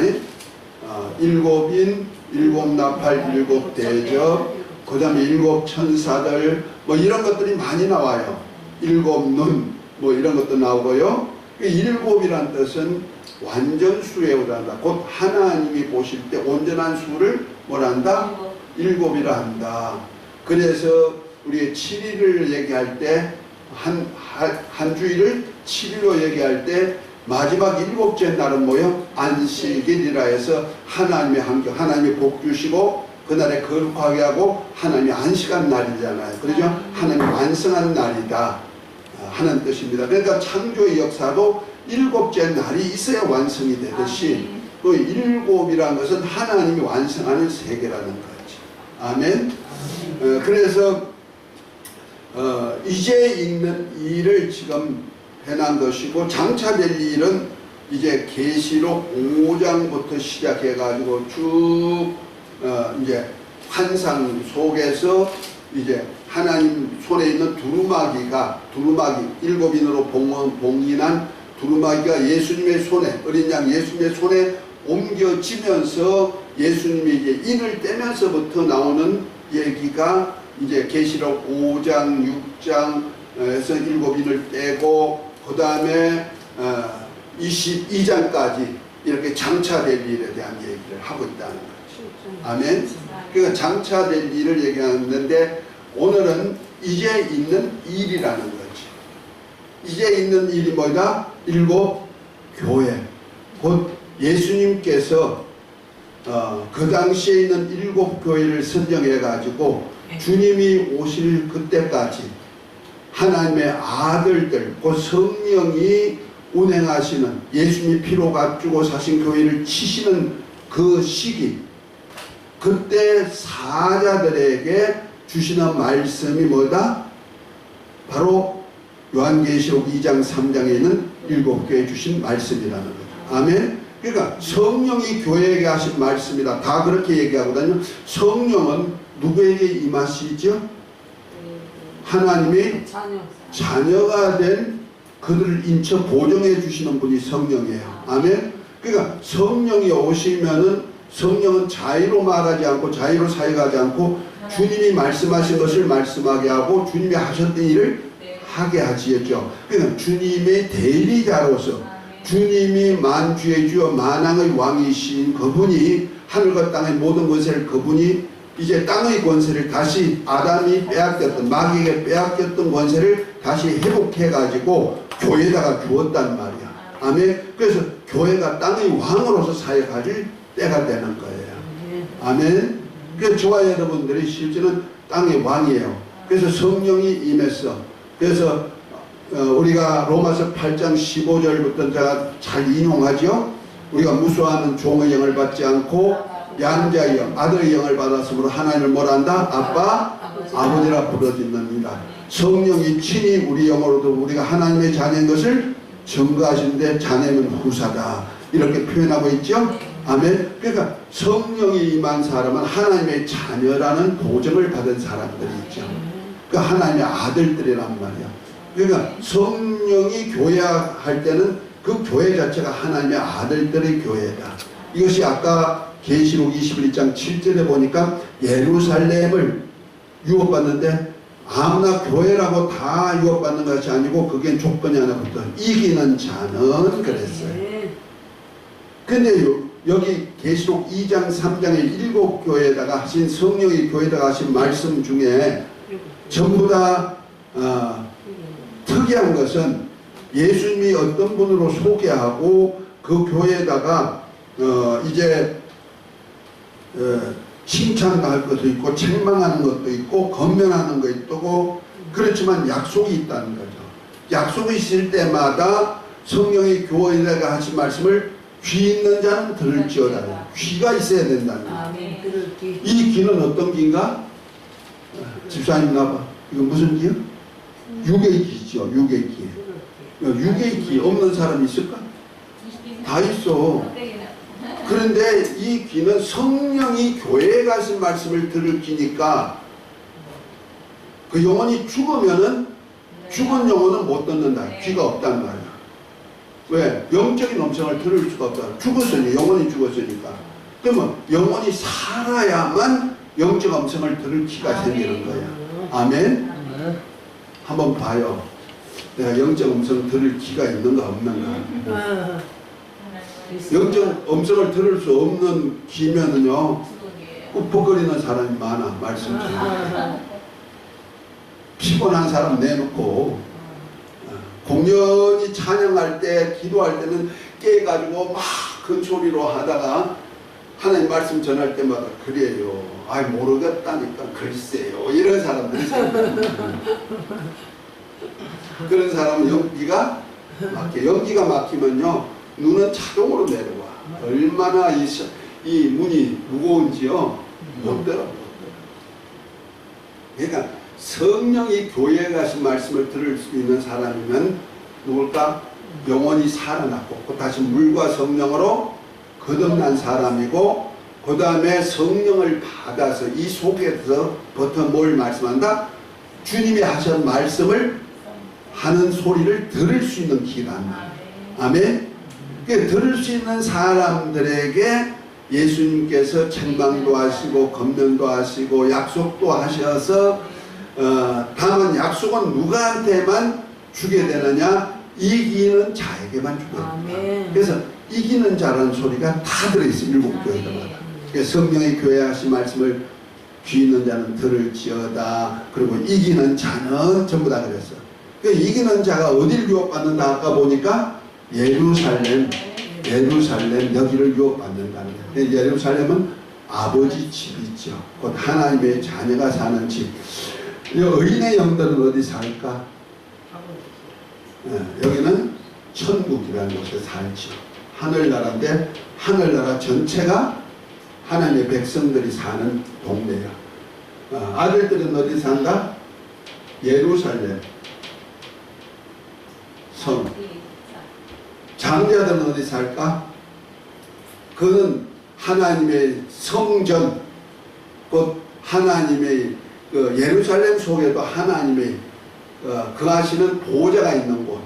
일곱인, 일곱 나팔, 일곱 대접, 그 다음에 일곱 천사들, 뭐 이런 것들이 많이 나와요. 일곱 눈, 뭐 이런 것도 나오고요. 일곱이란 뜻은 완전수에 오란다. 곧 하나님이 보실 때 온전한 수를 뭐란다? 일곱이라 한다. 그래서 우리 7일을 얘기할 때, 한 주일을 7일로 얘기할 때 마지막 일곱째 날은 뭐요? 안식일이라 해서 하나님의 함께, 하나님이 복 주시고 그날에 거룩하게 하고 하나님이 안식한 날이잖아요. 그렇죠? 하나님이 완성한 날이다 하는 뜻입니다. 그러니까 창조의 역사도 일곱째 날이 있어야 완성이 되듯이, 또 일곱이라는 것은 하나님이 완성하는 세계라는 거죠. 아멘. 그래서 이제 있는 일을 지금 해난 것이고, 장차될 일은 이제 계시록 5장부터 시작해 가지고 쭉 이제 환상 속에서 이제 하나님 손에 있는 두루마기 일곱인으로 봉인한 두루마기가 예수님의 손에, 어린 양 예수님의 손에 옮겨지면서 예수님이 이제 인을 떼면서부터 나오는 얘기가 이제 계시록 5장, 6장에서 일곱인을 떼고, 그 다음에 22장까지 이렇게 장차될 일에 대한 얘기를 하고 있다는 거죠. 아멘. 그러니까 장차될 일을 얘기하는데, 오늘은 이제 있는 일이라는 거지. 이제 있는 일이 뭐다? 일곱 교회. 곧 예수님께서 그 당시에 있는 일곱 교회를 선정해 가지고 주님이 오실 그때까지 하나님의 아들들, 곧 성령이 운행하시는, 예수님이 피로 값주고 사신 교회를 치시는 그 시기, 그때 사자들에게 주시는 말씀이 뭐다? 바로 요한계시록 2장 3장에 있는 일곱 교회에 주신 말씀이라는 거죠. 아멘. 그러니까 성령이 교회에게 하신 말씀이다. 다 그렇게 얘기하거든요. 성령은 누구에게 임하시죠? 하나님의 자녀가 된 그들을 인쳐 보정해 주시는 분이 성령이에요. 아멘. 그러니까 성령이 오시면은, 성령은 자의로 말하지 않고 자의로 사역하지 않고 주님이 말씀하신 것을 말씀하게 하고 주님이 하셨던 일을 하게 하시겠죠. 그러니까 주님의 대리자로서 주님이 만주의 주여 만왕의 왕이신 그분이, 하늘과 땅의 모든 권세를 그분이 이제 땅의 권세를 다시 아담이 빼앗겼던, 마귀에게 빼앗겼던 권세를 다시 회복해 가지고 교회에다가 주었단 말이야. 아멘. 그래서 교회가 땅의 왕으로서 사역할 때가 되는 거예요. 아멘. 그래서 저와 여러분들이 실제는 땅의 왕이에요. 그래서 성령이 임했어. 그래서 우리가 로마서 8장 15절부터 제가 잘 인용하죠. 우리가 무수하는 종의 영을 받지 않고 양자의 영, 아들의 영을 받았으므로 하나님을 뭐라 한다? 아빠, 아버지라 부르짖느니라. 성령이 친히 우리 영으로도 우리가 하나님의 자녀인 것을 증거하시는데, 자녀는 후사다, 이렇게 표현하고 있죠. 아멘. 그러니까 성령이 임한 사람은 하나님의 자녀라는 보증을 받은 사람들이 있죠. 그러니까 하나님의 아들들이란 말이야. 그러니까 성령이 교회할 때는 그 교회 자체가 하나님의 아들들의 교회다. 이것이 아까 계시록 21장 7절에 보니까 예루살렘을 유업받는데, 아무나 교회라고 다 유업받는 것이 아니고 그게 조건이 하나 붙어. 이기는 자는 그랬어요. 근데 여기 계시록 2장 3장의 일곱 교회에다가 하신, 성령이 교회에다가 하신 말씀 중에 전부 다 특이한 것은 예수님이 어떤 분으로 소개하고 그 교회에다가 이제 칭찬할 것도 있고 책망하는 것도 있고 건면하는 것도 있고, 그렇지만 약속이 있다는 거죠. 약속이 있을 때마다 성령이 교회에다가 하신 말씀을 귀 있는 자는 들을지어다. 귀가 있어야 된다는 거예요. 이 귀는 어떤 귀인가? 집사님 나봐. 이거 무슨 귀요? 육의 귀죠. 육의 귀. 육의 귀 없는 사람이 있을까? 다 있어. 그런데 이 귀는 성령이 교회에 가신 말씀을 들을 귀니까, 그 영혼이 죽으면은 죽은 영혼은 못 듣는다. 귀가 없단 말이야. 왜? 영적인 음성을 들을 수가 없다. 죽었으니, 영혼이 죽었으니까. 그러면 영혼이 살아야만 영적 음성을 들을 귀가 생기는 거야. 아멘? 한번 봐요. 내가 영적 음성을 들을 귀가 있는가 없는가. 영적 음성을 들을 수 없는 귀면은요, 굽벅거리는 사람이 많아. 말씀처럼 피곤한 사람 내놓고 공연히 찬양할 때, 기도할 때는 깨가지고 막 큰 소리로 하다가 하나님 말씀 전할 때마다 그래요, 아이 모르겠다니까 글쎄요, 이런 사람들이 그런 사람은 연기가 막혀. 연기가 막히면요 눈은 자동으로 내려와. 얼마나 이 문이 무거운지요 못 들어. 그러니까 성령이 교회에 가신 말씀을 들을 수 있는 사람이면 누굴까? 영원히 살아났고 다시 물과 성령으로 거듭난 사람이고, 그 다음에 성령을 받아서 이 속에서부터 뭘 말씀한다? 주님이 하신 말씀을 하는 소리를 들을 수 있는 기간. 아멘. 그러니까 들을 수 있는 사람들에게 예수님께서 책망도 하시고 건면도 하시고 약속도 하셔서, 다만 약속은 누구한테만 주게 되느냐? 이기는 자에게만 주게 됩니다. 그래서 이기는 자라는 소리가 다 들어있어요. 일곱 교회마다. 그러니까 성령의 교회 하신 말씀을 귀 있는 자는 들을지어다. 그리고 이기는 자는 전부 다 그랬어. 그 이기는 자가 어디를 유혹받는다 아까 보니까 예루살렘 여기를 유혹받는다는 거예요. 예루살렘은 아버지 집이죠. 곧 하나님의 자녀가 사는 집. 의인의 영들은 어디 살까? 여기는 천국이라는 곳에 살죠. 하늘나라인데 하늘나라 전체가 하나님의 백성들이 사는 동네야. 아들들은 어디 산다? 예루살렘 성. 장자들은 어디 살까? 그는 하나님의 성전, 곧 하나님의 그 예루살렘 속에도 하나님의 거하시는 보좌가 있는 곳,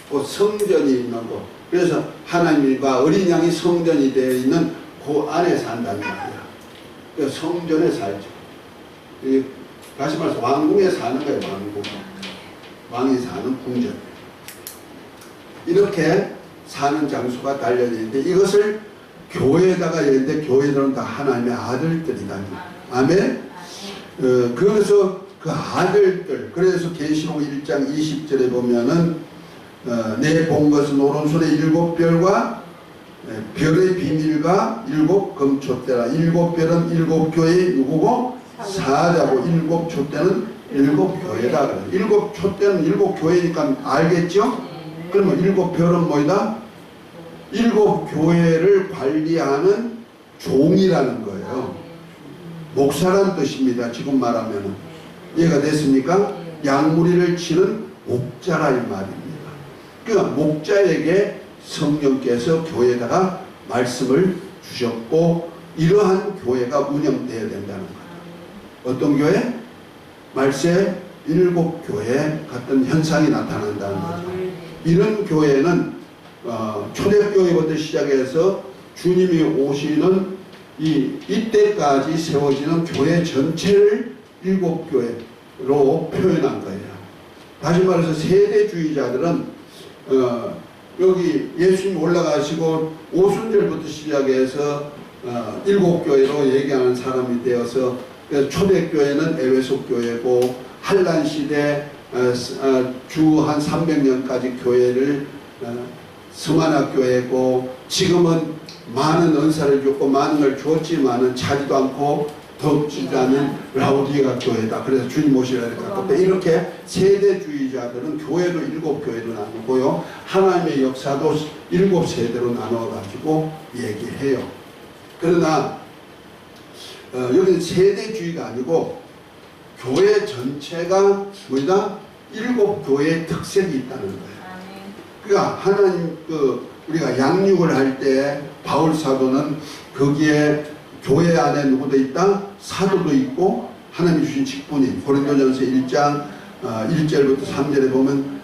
곧 성전이 있는 곳. 그래서 하나님과 어린 양이 성전이 되어 있는 그 안에 산다는 말이야. 그 성전에 살죠. 다시 말해서 왕궁에 사는 거예요. 왕궁. 왕이 사는 궁전. 이렇게 사는 장소가 달려져 있는데 이것을 교회에다가 했는데 교회들은 다 하나님의 아들들이다. 아멘. 그래서 그 아들들, 그래서 계시록 1장 20절에 보면은 내 본 것은 오른손에 7별과 별의 비밀과 7 금촛대라. 7별은 7 교회의 누구고? 사자고 7 촛대는 7 교회다. 7 촛대는 7 교회니까 알겠죠? 그러면 7 별은 뭐이다? 7 교회를 관리하는 종이라는 거예요. 목사란 뜻입니다. 지금 말하면 이해가 됐습니까? 양무리를 치는 목자라 이 말입니다. 그러니까 목자에게 성령께서 교회에다가 말씀을 주셨고 이러한 교회가 운영되어야 된다는 거예요. 어떤 교회? 말세 7 교회 같은 현상이 나타난다는 거죠. 이런 교회는 초대교회부터 시작해서 주님이 오시는 이때까지 세워지는 교회 전체를 7 교회로 표현한 거예요. 다시 말해서 세대주의자들은 여기 예수님 올라가시고 오순절부터 시작해서 7 교회로 얘기하는 사람이 되어서 초대교회는 에베소 교회고 한란시대 주 한 300년까지 교회를 스마나 교회고 지금은 많은 은사를 줬고 많은 걸 줬지만은 차지도 않고 덥지도 않은 라우디가 교회다. 그래서 주님 오시라 이렇게 세대주의자들은 교회도 7 교회로 나누고요. 하나님의 역사도 7 세대로 나눠가지고 얘기해요. 그러나 여기는 세대주의가 아니고 교회 전체가 뭐다? 7 교회의 특색이 있다는 거예요. 그러니까 하나님 우리가 양육을 할 때 바울 사도는 거기에 교회 안에 누구도 있다? 사도도 있고 하나님이 주신 직분인 고린도전서 1장 1절부터 3절에 보면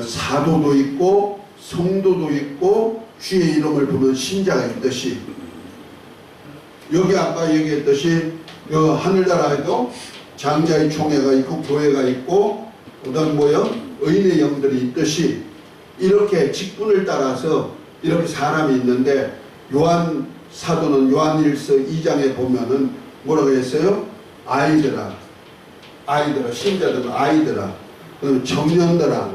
사도도 있고 성도도 있고 주의 이름을 부르는 신자가 있듯이 여기 아까 얘기했듯이 하늘나라에도 장자의 총회가 있고 교회가 있고 그다음 뭐요? 의인의 영들이 있듯이 이렇게 직분을 따라서 이렇게 사람이 있는데 요한 사도는 요한일서 2장에 보면은 뭐라고 했어요? 아이들아 신자들은 아이들아 청년들아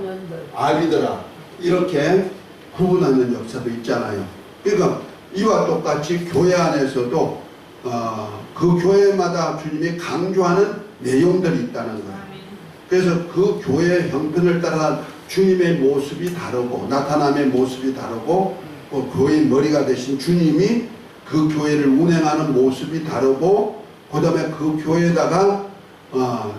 아비들아 이렇게 구분하는 역사도 있잖아요. 그러니까 이와 똑같이 교회 안에서도 그 교회마다 주님이 강조하는 내용들이 있다는 거예요. 그래서 그 교회의 형편을 따라 주님의 모습이 다르고 나타남의 모습이 다르고 교회의 머리가 되신 주님이 그 교회를 운행하는 모습이 다르고 그 다음에 그 교회에다가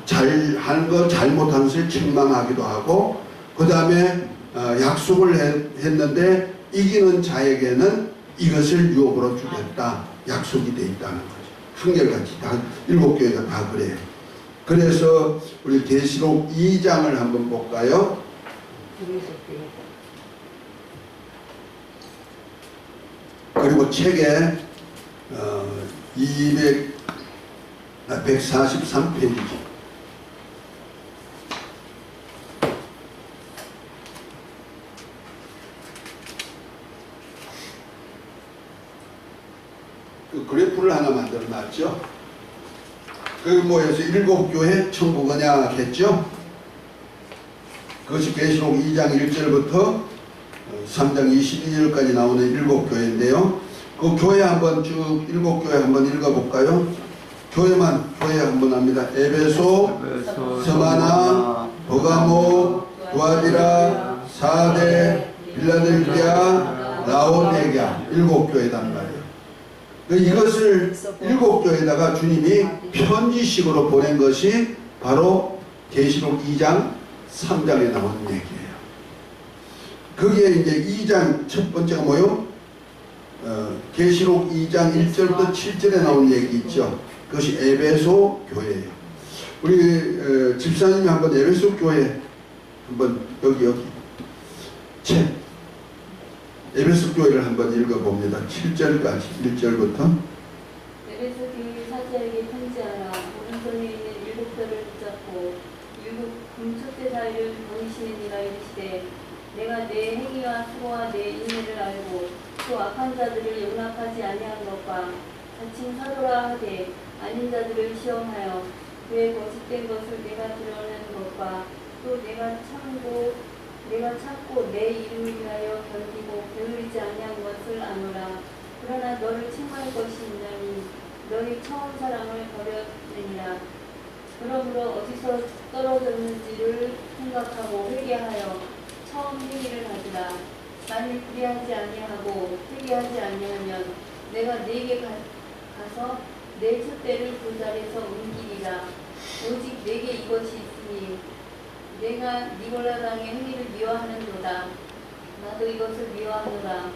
잘하는 거 잘못한 것을 책망하기도 하고 그 다음에 약속을 했는데 이기는 자에게는 이것을 유업으로 주겠다 약속이 돼 있다는 거죠. 한결같이 다 7 교회가 다 그래요. 그래서 우리 계시록 2장을 한번 볼까요? 그리고 책에 143페이지 그 그래프를 하나 만들어 놨죠. 여기 모여서 7교회 천국이냐 했죠. 그것이 계시록 2장 1절부터 3장 22절까지 나오는 7교회인데요. 그 교회 한번 쭉 7교회 한번 읽어볼까요? 교회 한번 합니다. 에베소, 스마나, 버가모, 두아디라, 사데, 빌라델피아, 라오디게아 7교회단 말이에요. 이것을 7교회에다가 주님이 편지식으로 보낸 것이 바로 계시록 2장 3장에 나오는 얘기예요. 거기에 이제 2장 첫 번째가 뭐요? 계시록 2장 1절부터 7절에 나오는 얘기 있죠. 그것이 에베소 교회예요. 우리 집사님이 한번 에베소 교회 한번 여기 책 에베소 교회를 한번 읽어봅니다. 7절까지 1절부터. 에베소 교회 사자에게 편지하라. 오른손에 있는 7별을 붙잡고 7금초대 사이를 보이시느니라 이르시되 내가 내 행위와 수고와 내 인내를 알고 또 악한 자들을 용납하지 아니한 것과 자칭 사도라 하되 아닌 자들을 시험하여 그의 거짓된 것을 내가 드러내는 것과 또 내가 참고 내 이름을 위하여 견디고 게으르지 아니한 것을 아노라. 그러나 너를 책망할 것이 있나니 너희 처음 사랑을 버렸느니라. 그러므로 어디서 떨어졌는지를 생각하고 회개하여 처음 행위를 하지라. 만일 그리하지 아니하고 회개하지 아니하면 내가 네게 가서 내 촛대를 그 자리에서 옮기리라. 오직 내게 이것이 있으니 내가 니골라당의 행위를 미워하는도다. 나도 이것을 미워하노라.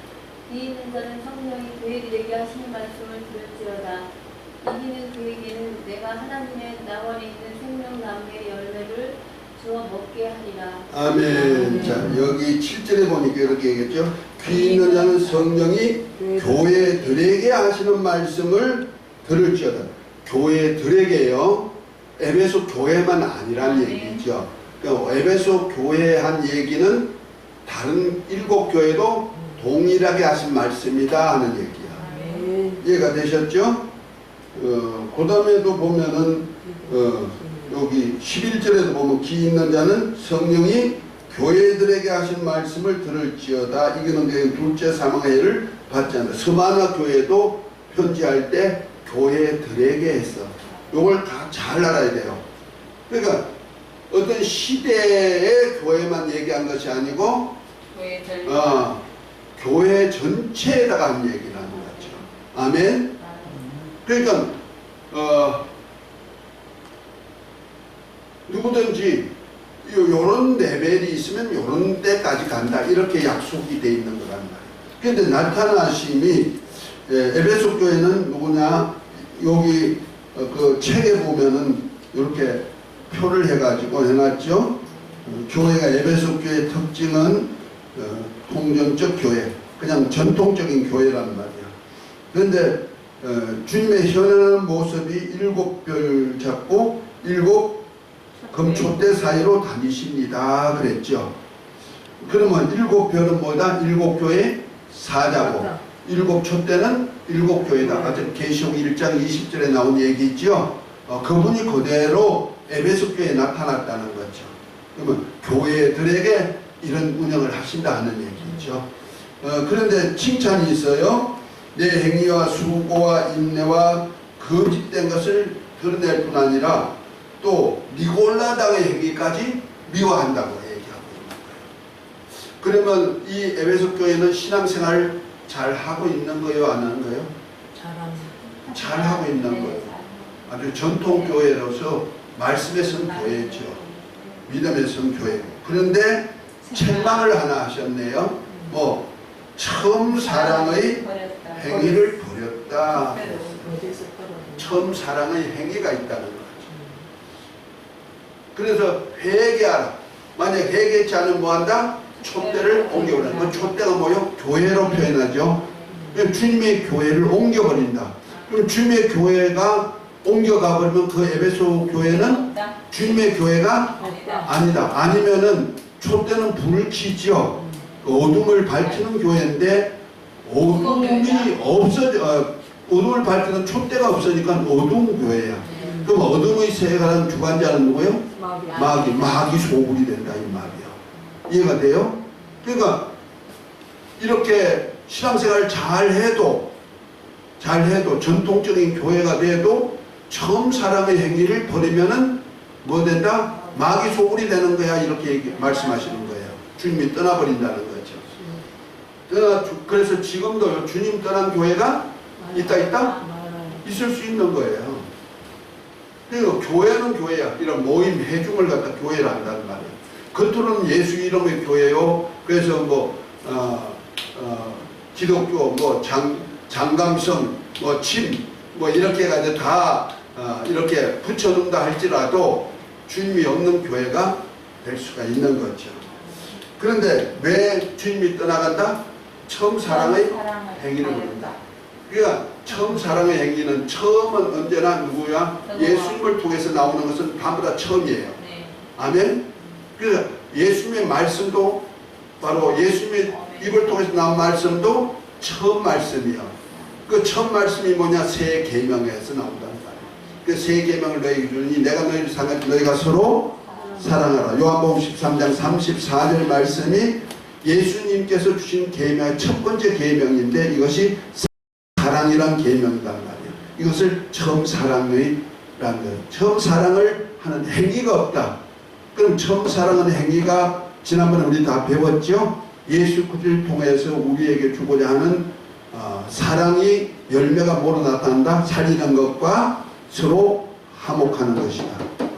뒤 있는 자는 성령이 그에게 하시는 말씀을 들을지어다. 이기는 그에게는 내가 하나님의 나원에 있는 생명나무의 열매를 주어 먹게 하리라. 아멘. 자, 여기 7절에 보니까 이렇게 얘기했죠. 귀 있는 자는 성령이 교회들에게 하시는 말씀을 들을지어다. 교회들에게요. 에베소 교회만 아니란 얘기죠. 그러니까 에베소 교회에 한 얘기는 다른 7교회도 동일하게 하신 말씀이다 하는 얘기야. 이해가 되셨죠? 그 다음에도 보면은 여기 11절에도 보면 귀 있는 자는 성령이 교회들에게 하신 말씀을 들을지어다. 이거는 둘째 사망회를 받지 않는다. 스마나 교회도 편지할 때 교회들에게 했어. 이걸 다 잘 알아야 돼요. 그러니까 어떤 시대의 교회만 얘기한 것이 아니고 교회 전체에다가 한 얘기라는 거죠. 아멘. 그러니까 누구든지 요런 레벨이 있으면 요런 데까지 간다 이렇게 약속이 돼 있는 거란 말이에요. 그런데 나타나심이 에베소 교회는 누구냐? 여기 그 책에 보면은 이렇게 표를 해가지고 해놨죠. 교회가 에베소 교회의 특징은 통전적 교회, 그냥 전통적인 교회란 말이야. 그런데 주님의 현현한 모습이 7별 잡고 7 금초대 사이로 다니십니다 그랬죠. 그러면 7별은 뭐다? 7교회 사자고 7촛대는 7교회다. 아까 계시록 1장 20절에 나온 얘기 있죠. 그분이 그대로 에베소 교회에 나타났다는 거죠. 그러면 교회들에게 이런 운영을 하신다 하는 얘기죠. 그런데 칭찬이 있어요. 내 행위와 수고와 인내와 거짓된 것을 드러낼 뿐 아니라 또 니골라당의 행위까지 미워한다고 얘기하고 있는 거예요. 그러면 이 에베소 교회는 신앙생활 잘 하고 있는 거예요, 안 하는 거예요? 잘 하고 있는 거예요. 아주 전통 교회로서 말씀의 성교회죠. 믿음의 성교회. 그런데 책망을 하나 하셨네요. 뭐 처음 사랑의 행위를 버렸다. 처음 사랑의 행위가 있다는 거죠. 그래서 회개하라. 만약 회개치 않으면 뭐한다? 촛대를 옮겨버린다. 그 촛대가 뭐요? 교회로 표현하죠. 주님의 교회를 옮겨버린다. 그럼 주님의 교회가 옮겨가 버리면 그 에베소 교회는 주님의 교회가 아니다. 아니면은 촛대는 불을 켜죠. 어둠을 밝히는 교회인데 어둠이 없어져. 어둠을 밝히는 촛대가 없으니까 어두운 교회야. 그럼 어둠의 세계에 관한 주관자는 누구예요? 마귀. 마귀 소굴이 된다 이 말이야. 이해가 돼요? 그러니까 이렇게 신앙생활을 잘해도 전통적인 교회가 돼도 처음 사랑의 행위를 버리면은 뭐 된다? 마귀 소굴이 되는 거야 이렇게 말씀하시는 거예요. 주님이 떠나버린다는 거죠. 그래서 지금도 주님 떠난 교회가 있다? 있을 수 있는 거예요. 그리고 교회는 교회야. 이런 모임 회중을 갖다 교회를 한다는 말이에요. 겉으로는 예수 이름의 교회요. 그래서 기독교 장감성 침 이렇게 해가지고 다 이렇게 붙여놓는다 할지라도 주님이 없는 교회가 될 수가 있는 거죠. 그런데 왜 주님이 떠나간다? 처음 사랑의 행위를 부른다. 그러니까 처음 사랑의 행위는 처음은 언제나 누구야? 예수님을 통해서 나오는 것은 전부 다 처음이에요. 아멘? 그러니까 예수님의 말씀도 바로 예수님의 입을 통해서 나온 말씀도 처음 말씀이야. 그 처음 말씀이 뭐냐? 새 계명에서 나온다는 말이에요. 그 새 계명을 너희에게 주니 내가 너희를 사랑하지 너희가 서로 사랑하라. 요한복음 13장 34절 말씀이 예수님께서 주신 계명의 첫 번째 계명인데 이것이 사랑이란 계명이란 말이에요. 이것을 처음 사랑이라는 거예요. 처음 사랑을 하는 행위가 없다. 그럼 처음 사랑하는 행위가 지난번에 우리 다 배웠죠? 예수 그리스도를 통해서 우리에게 주고자 하는 사랑이 열매가 뭐로 나타난다? 살리는 것과 서로 화목하는 것이다.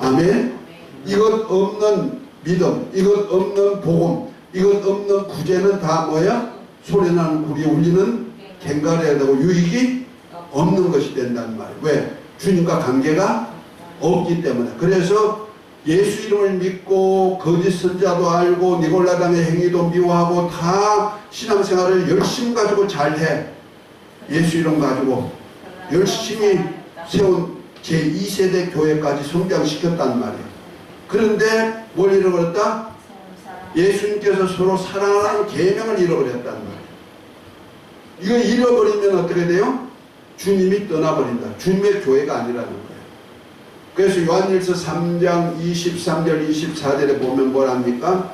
아멘. 이것 없는 믿음, 이것 없는 복음, 이것 없는 구제는 다 뭐야? 소리나는 구리에 울리는 갱가리가 되고 유익이 없는 것이 된다는 말이에요. 왜? 주님과 관계가 없기 때문에. 그래서 예수 이름을 믿고 거짓 선자도 알고 니골라당의 행위도 미워하고 다 신앙생활을 열심 가지고 잘해. 예수 이름 가지고 열심히 세운 제2세대 교회까지 성장시켰단 말이에요. 그런데 뭘 잃어버렸다? 예수님께서 서로 사랑하는 계명을 잃어버렸단 말이에요. 이거 잃어버리면 어떻게 돼요? 주님이 떠나버린다. 주님의 교회가 아니라는 거예요. 그래서 요한일서 3장 23절 24절에 보면 뭐랍니까?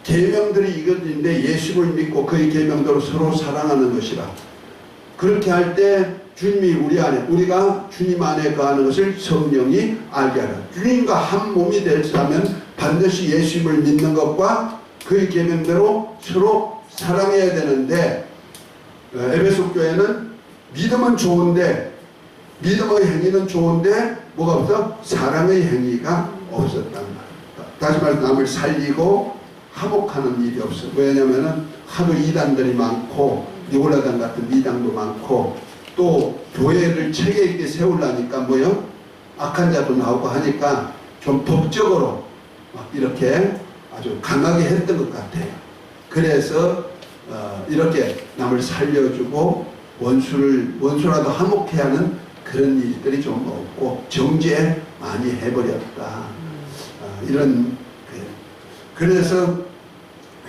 계명들이 이것인데 예수를 믿고 그의 계명대로 서로 사랑하는 것이라. 그렇게 할 때 주님이 우리 안에, 우리가 주님 안에 거하는 것을 성령이 알게 하라. 주님과 한 몸이 되려면 반드시 예수님을 믿는 것과 그의 계명대로 서로 사랑해야 되는데 에베소 교회는 믿음은 좋은데 믿음의 행위는 좋은데 뭐가 없어? 사랑의 행위가 없었단 말이야. 다시 말해서 남을 살리고 화목하는 일이 없어. 왜냐면은 하도 이단들이 많고 니골라당 같은 미당도 많고 또 교회를 체계 있게 세우려니까 뭐요? 악한 자도 나오고 하니까 좀 법적으로 막 이렇게 아주 강하게 했던 것 같아요. 그래서 이렇게 남을 살려주고 원수라도 화목해 하는 그런 일들이 좀 없고 정죄 많이 해버렸다. 이런 그래서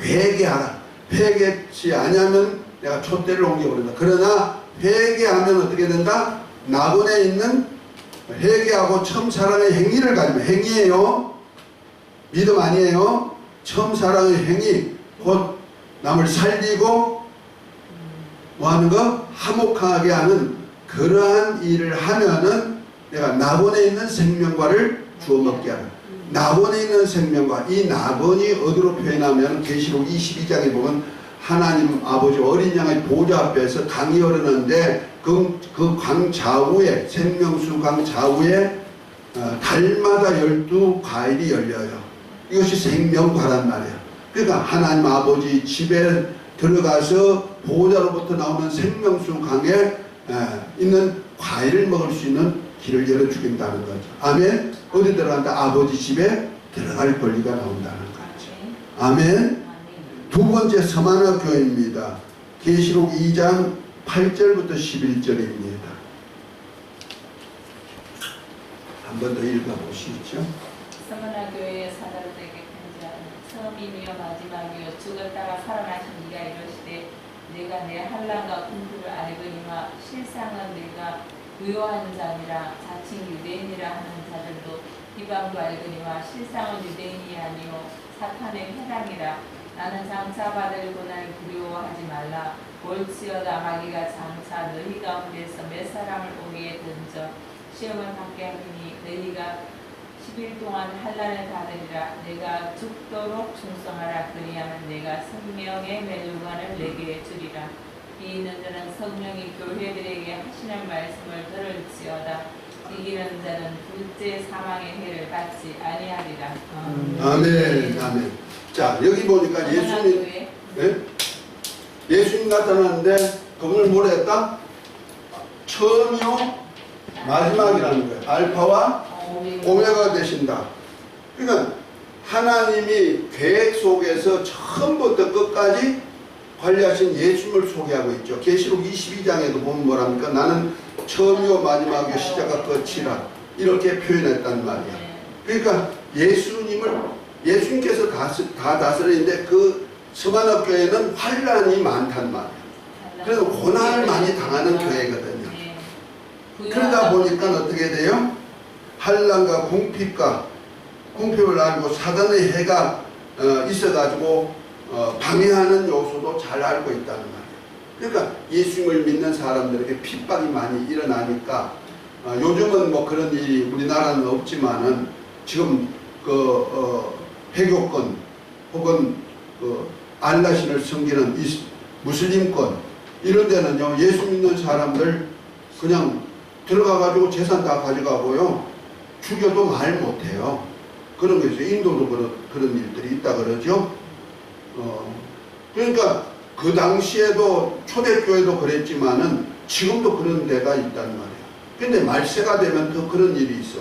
회개하라. 회개치 아니하면 내가 촛대를 옮겨버린다. 그러나 회개하면 어떻게 된다? 낙원에 있는 회개하고 처음 사랑의 행위를 가지면 행위예요. 믿음 아니에요. 처음 사랑의 행위 곧 남을 살리고 뭐하는 거? 화목하게 하는 그러한 일을 하면은 내가 낙원에 있는 생명과를 주워 먹게 하라. 낙원에 있는 생명과 이 낙원이 어디로 표현하면 계시록 22장에 보면 하나님 아버지 어린 양의 보좌 앞에서 강이 흐르는데 그 강 좌우에 생명수 강 좌우에 달마다 12과일이 열려요. 이것이 생명과란 말이에요. 그러니까 하나님 아버지 집에 들어가서 보좌로부터 나오는 생명수 강에 있는 과일을 먹을 수 있는 길을 열어 주긴다는 거죠. 아멘. 어디 들어간다? 아버지 집에 들어갈 권리가 나온다는 거죠. 아멘. 두 번째 서만화 교회입니다. 계시록 2장 8절부터 11절입니다. 한 번 더 읽어보시죠. 서만화 교회의 사도들에게 편지하는 처음이며 마지막이요 죽었다가 살아나신 이가 이르시되 내가 내 환난과 공부를 알거니와 실상은 내가 부요한 자니라 자칭 유대인이라 하는 자들도 이방도 알거니와 실상은 유대인이 아니요 사탄의 회당이라. 나는 장차 받을 고난을 두려워하지 말라. 볼지어다 마귀가 장차 너희 가운데서 몇 사람을 오게 던져 시험을 받게 하리니 너희가 10일 동안 환난을 받으리라. 내가 죽도록 충성하라. 그리하면 내가 생명의 멸류관을 내게 주리라. 이 있는 자는 성령이 교회들에게 하시는 말씀을 들을지어다. 이기는 자는 둘째 사망의 해를 받지 아니하리라. 아멘. 아멘. 자, 여기 보니까 예수님, 네? 예수님 나타났는데 그분을 뭐라 했다? 처음이요 마지막이라는 거예요. 알파와 오메가 되신다. 그러니까 하나님이 계획 속에서 처음부터 끝까지 관리하신 예수님을 소개하고 있죠. 계시록 22장에도 보면 뭐랍니까? 나는 처음이요 마지막이요 시작과 끝이라 이렇게 표현했단 말이야. 그러니까 예수님께서 다 다스리는데 그 스바나 교회는 환란이 많단 말이야. 그래서 고난을 많이 당하는 교회거든요. 그러다 보니까 어떻게 돼요? 환란과 궁핍을 알고 사단의 해가 있어가지고 방해하는 요소도 잘 알고 있다는 말이에요. 그러니까 예수님을 믿는 사람들에게 핍박이 많이 일어나니까 요즘은 뭐 그런 일이 우리나라는 없지만은 지금 회교권 혹은 알라신을 섬기는 무슬림권 이런 데는요 예수 믿는 사람들 그냥 들어가가지고 재산 다 가져가고요 죽여도 말 못해요. 그런 게 있어요. 인도도 그런 일들이 있다 그러죠. 그러니까 그 당시에도 초대교회도 그랬지만은 지금도 그런 데가 있단 말이에요. 근데 말세가 되면 더 그런 일이 있어.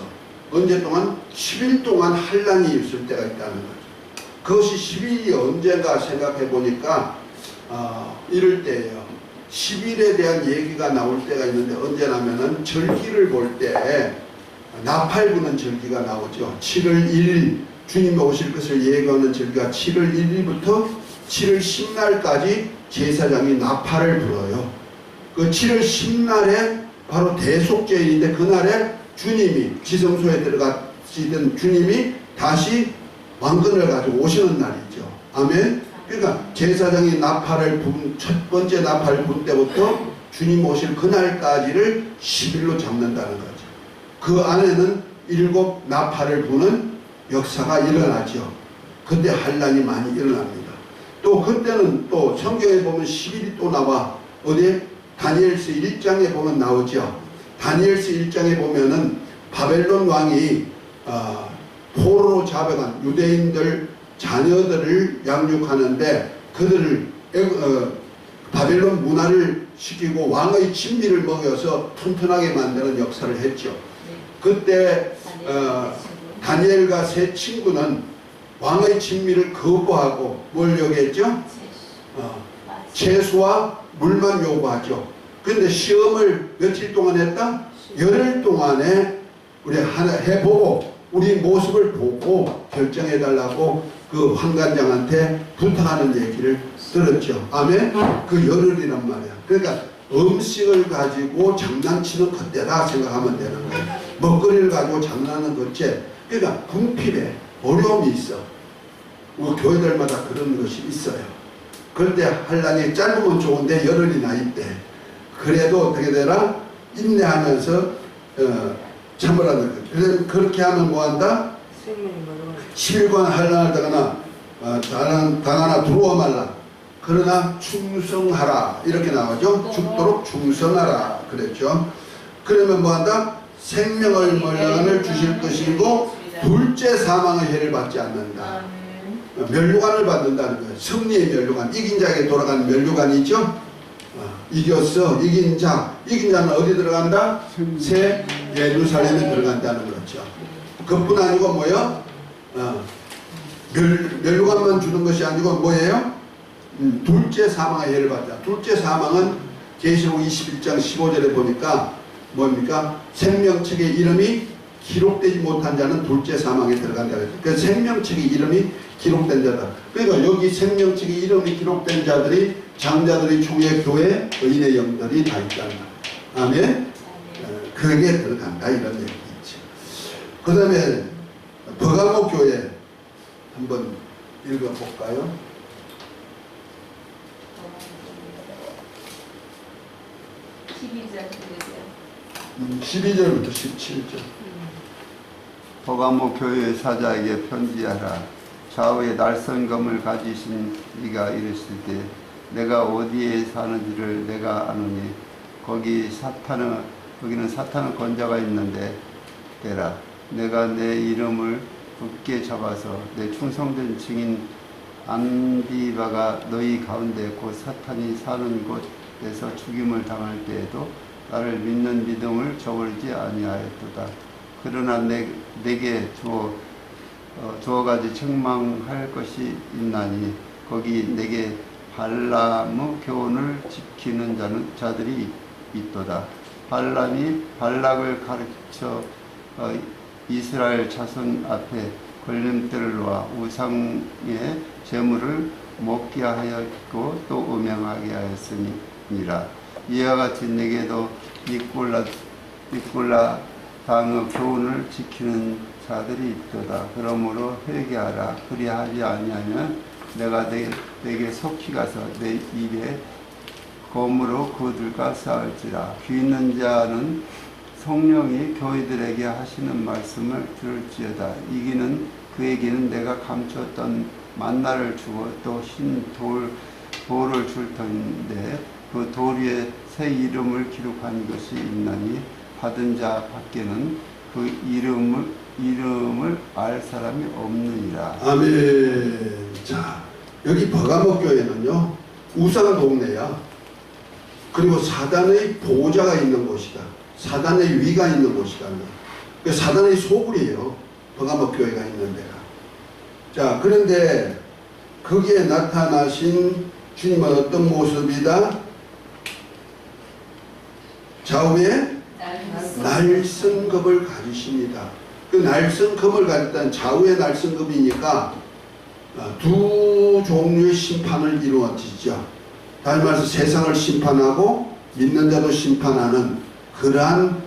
언제 동안? 10일 동안 환란이 있을 때가 있다는 거죠. 그것이 10일이 언젠가 생각해 보니까 이럴 때예요. 10일에 대한 얘기가 나올 때가 있는데 언제냐면은 절기를 볼 때 나팔 부는 절기가 나오죠. 7월 1일 주님이 오실 것을 예고하는 절기가 7월 1일부터 7월 10날까지 제사장이 나팔을 불어요. 그 7월 10날에 바로 대속죄일인데 그날에 주님이 지성소에 들어가시던 주님이 다시 왕권을 가지고 오시는 날이죠. 아멘. 그러니까 제사장이 첫 번째 나팔을 분 때부터 주님 오실 그날까지를 10일로 잡는다는 거죠. 그 안에는 7 나팔을 부는 역사가 일어나죠. 그때 환란이 많이 일어납니다. 또 그때는 또 성경에 보면 10일이 또 나와. 어디에? 다니엘서 1장에 보면 나오죠. 다니엘서 1장에 보면은 바벨론 왕이 포로로 잡아간 유대인들 자녀들을 양육하는데 그들을 바벨론 문화를 시키고 왕의 진미를 먹여서 튼튼하게 만드는 역사를 했죠. 그때 다니엘과 세 친구는 왕의 진미를 거부하고 뭘 요구했죠? 채소와 물만 요구하죠. 그런데 시험을 며칠 동안 했다? 열흘 동안에 우리 하나 해보고 우리 모습을 보고 결정해달라고 그 환관장한테 부탁하는 얘기를 들었죠. 아멘? 그 열흘이란 말이야. 그러니까 음식을 가지고 장난치는 그때다 생각하면 되는 거예요. 먹거리를 가지고 장난하는 그때. 그러니까 궁핍에 어려움이 있어. 우리 교회들마다 그런 것이 있어요. 그런데 환란이 짧으면 좋은데 열흘이나 있대. 그래도 어떻게 되나? 인내하면서 참으라는 거예요. 그래서 그렇게 하면 뭐한다? 10일간 환란을 당하나 두려워 말라. 그러나 충성하라. 이렇게 나오죠. 죽도록 충성하라. 그랬죠. 그러면 뭐한다? 생명을 멸류관을 주실 것이고 둘째 사망의 해를 받지 않는다. 멸류관을 받는다는 거예요. 승리의 멸류관. 이긴 자에게 돌아가는 멸류관이죠. 이겼어. 이긴 자는 어디 들어간다? 새 예루살렘에 들어간다는 거죠. 그뿐 아니고 뭐요? 멸류관만 주는 것이 아니고 뭐예요? 둘째 사망의 해를 받자. 둘째 사망은 계시록 21장 15절에 보니까 뭡니까? 생명책의 이름이 기록되지 못한 자는 둘째 사망에 들어간다. 그 생명책의 이름이 기록된 자다. 그러니까 여기 생명책의 이름이 기록된 자들이 장자들이 총회 교회 의인의 영들이 다 있다는 거예요. 아멘. 그게 들어간다 이런 얘기죠. 그 다음에 버가모 교회 한번 읽어볼까요? 12절부터 17절. 버가모 교회 사자에게 편지하라. 좌우에 날선검을 가지신 이가 이르실 때 내가 어디에 사는지를 내가 아노니 거기는 사탄의 권자가 있는데 되라. 내가 내 이름을 굳게 잡아서 내 충성된 증인 안디바가 너희 가운데 곧 사탄이 사는 곳에서 죽임을 당할 때에도 나를 믿는 믿음을 저버리지 아니하였도다. 그러나 내게 두어 가지 책망할 것이 있나니 거기 내게 발람의 교훈을 지키는 자들이 있도다. 발람이 발락을 가르쳐 이스라엘 자손 앞에 걸림돌을 놓아 우상의 제물을 먹게 하였고 또 음행하게 하였으니라. 이와 같이 내게도 니콜라 당의 교훈을 지키는 자들이 있도다. 그러므로 회개하라. 그리하지 아니하면 내가 내게 속히 가서 내 입에 검으로 그들과 싸울지라. 귀 있는 자는 성령이 교회들에게 하시는 말씀을 들을지어다. 이기는 그에게는 내가 감추었던 만나를 주고 또 흰 돌을 줄 터인데 그 돌 위에 새 이름을 기록한 것이 있나니 받은 자 밖에는 그 이름을 알 사람이 없느니라. 아멘. 자, 여기 버가모 교회는요, 우상 동네야. 그리고 사단의 보호자가 있는 곳이다. 사단의 위가 있는 곳이다. 그러니까 사단의 소굴이에요. 버가모 교회가 있는 데가. 자, 그런데 거기에 나타나신 주님은 어떤 모습이다? 좌우에 날선검을 가지십니다. 그 날선검을 가졌다는 좌우에 날선검이니까 두 종류의 심판을 이루어지죠. 다시 말해서 세상을 심판하고 믿는 자도 심판하는 그러한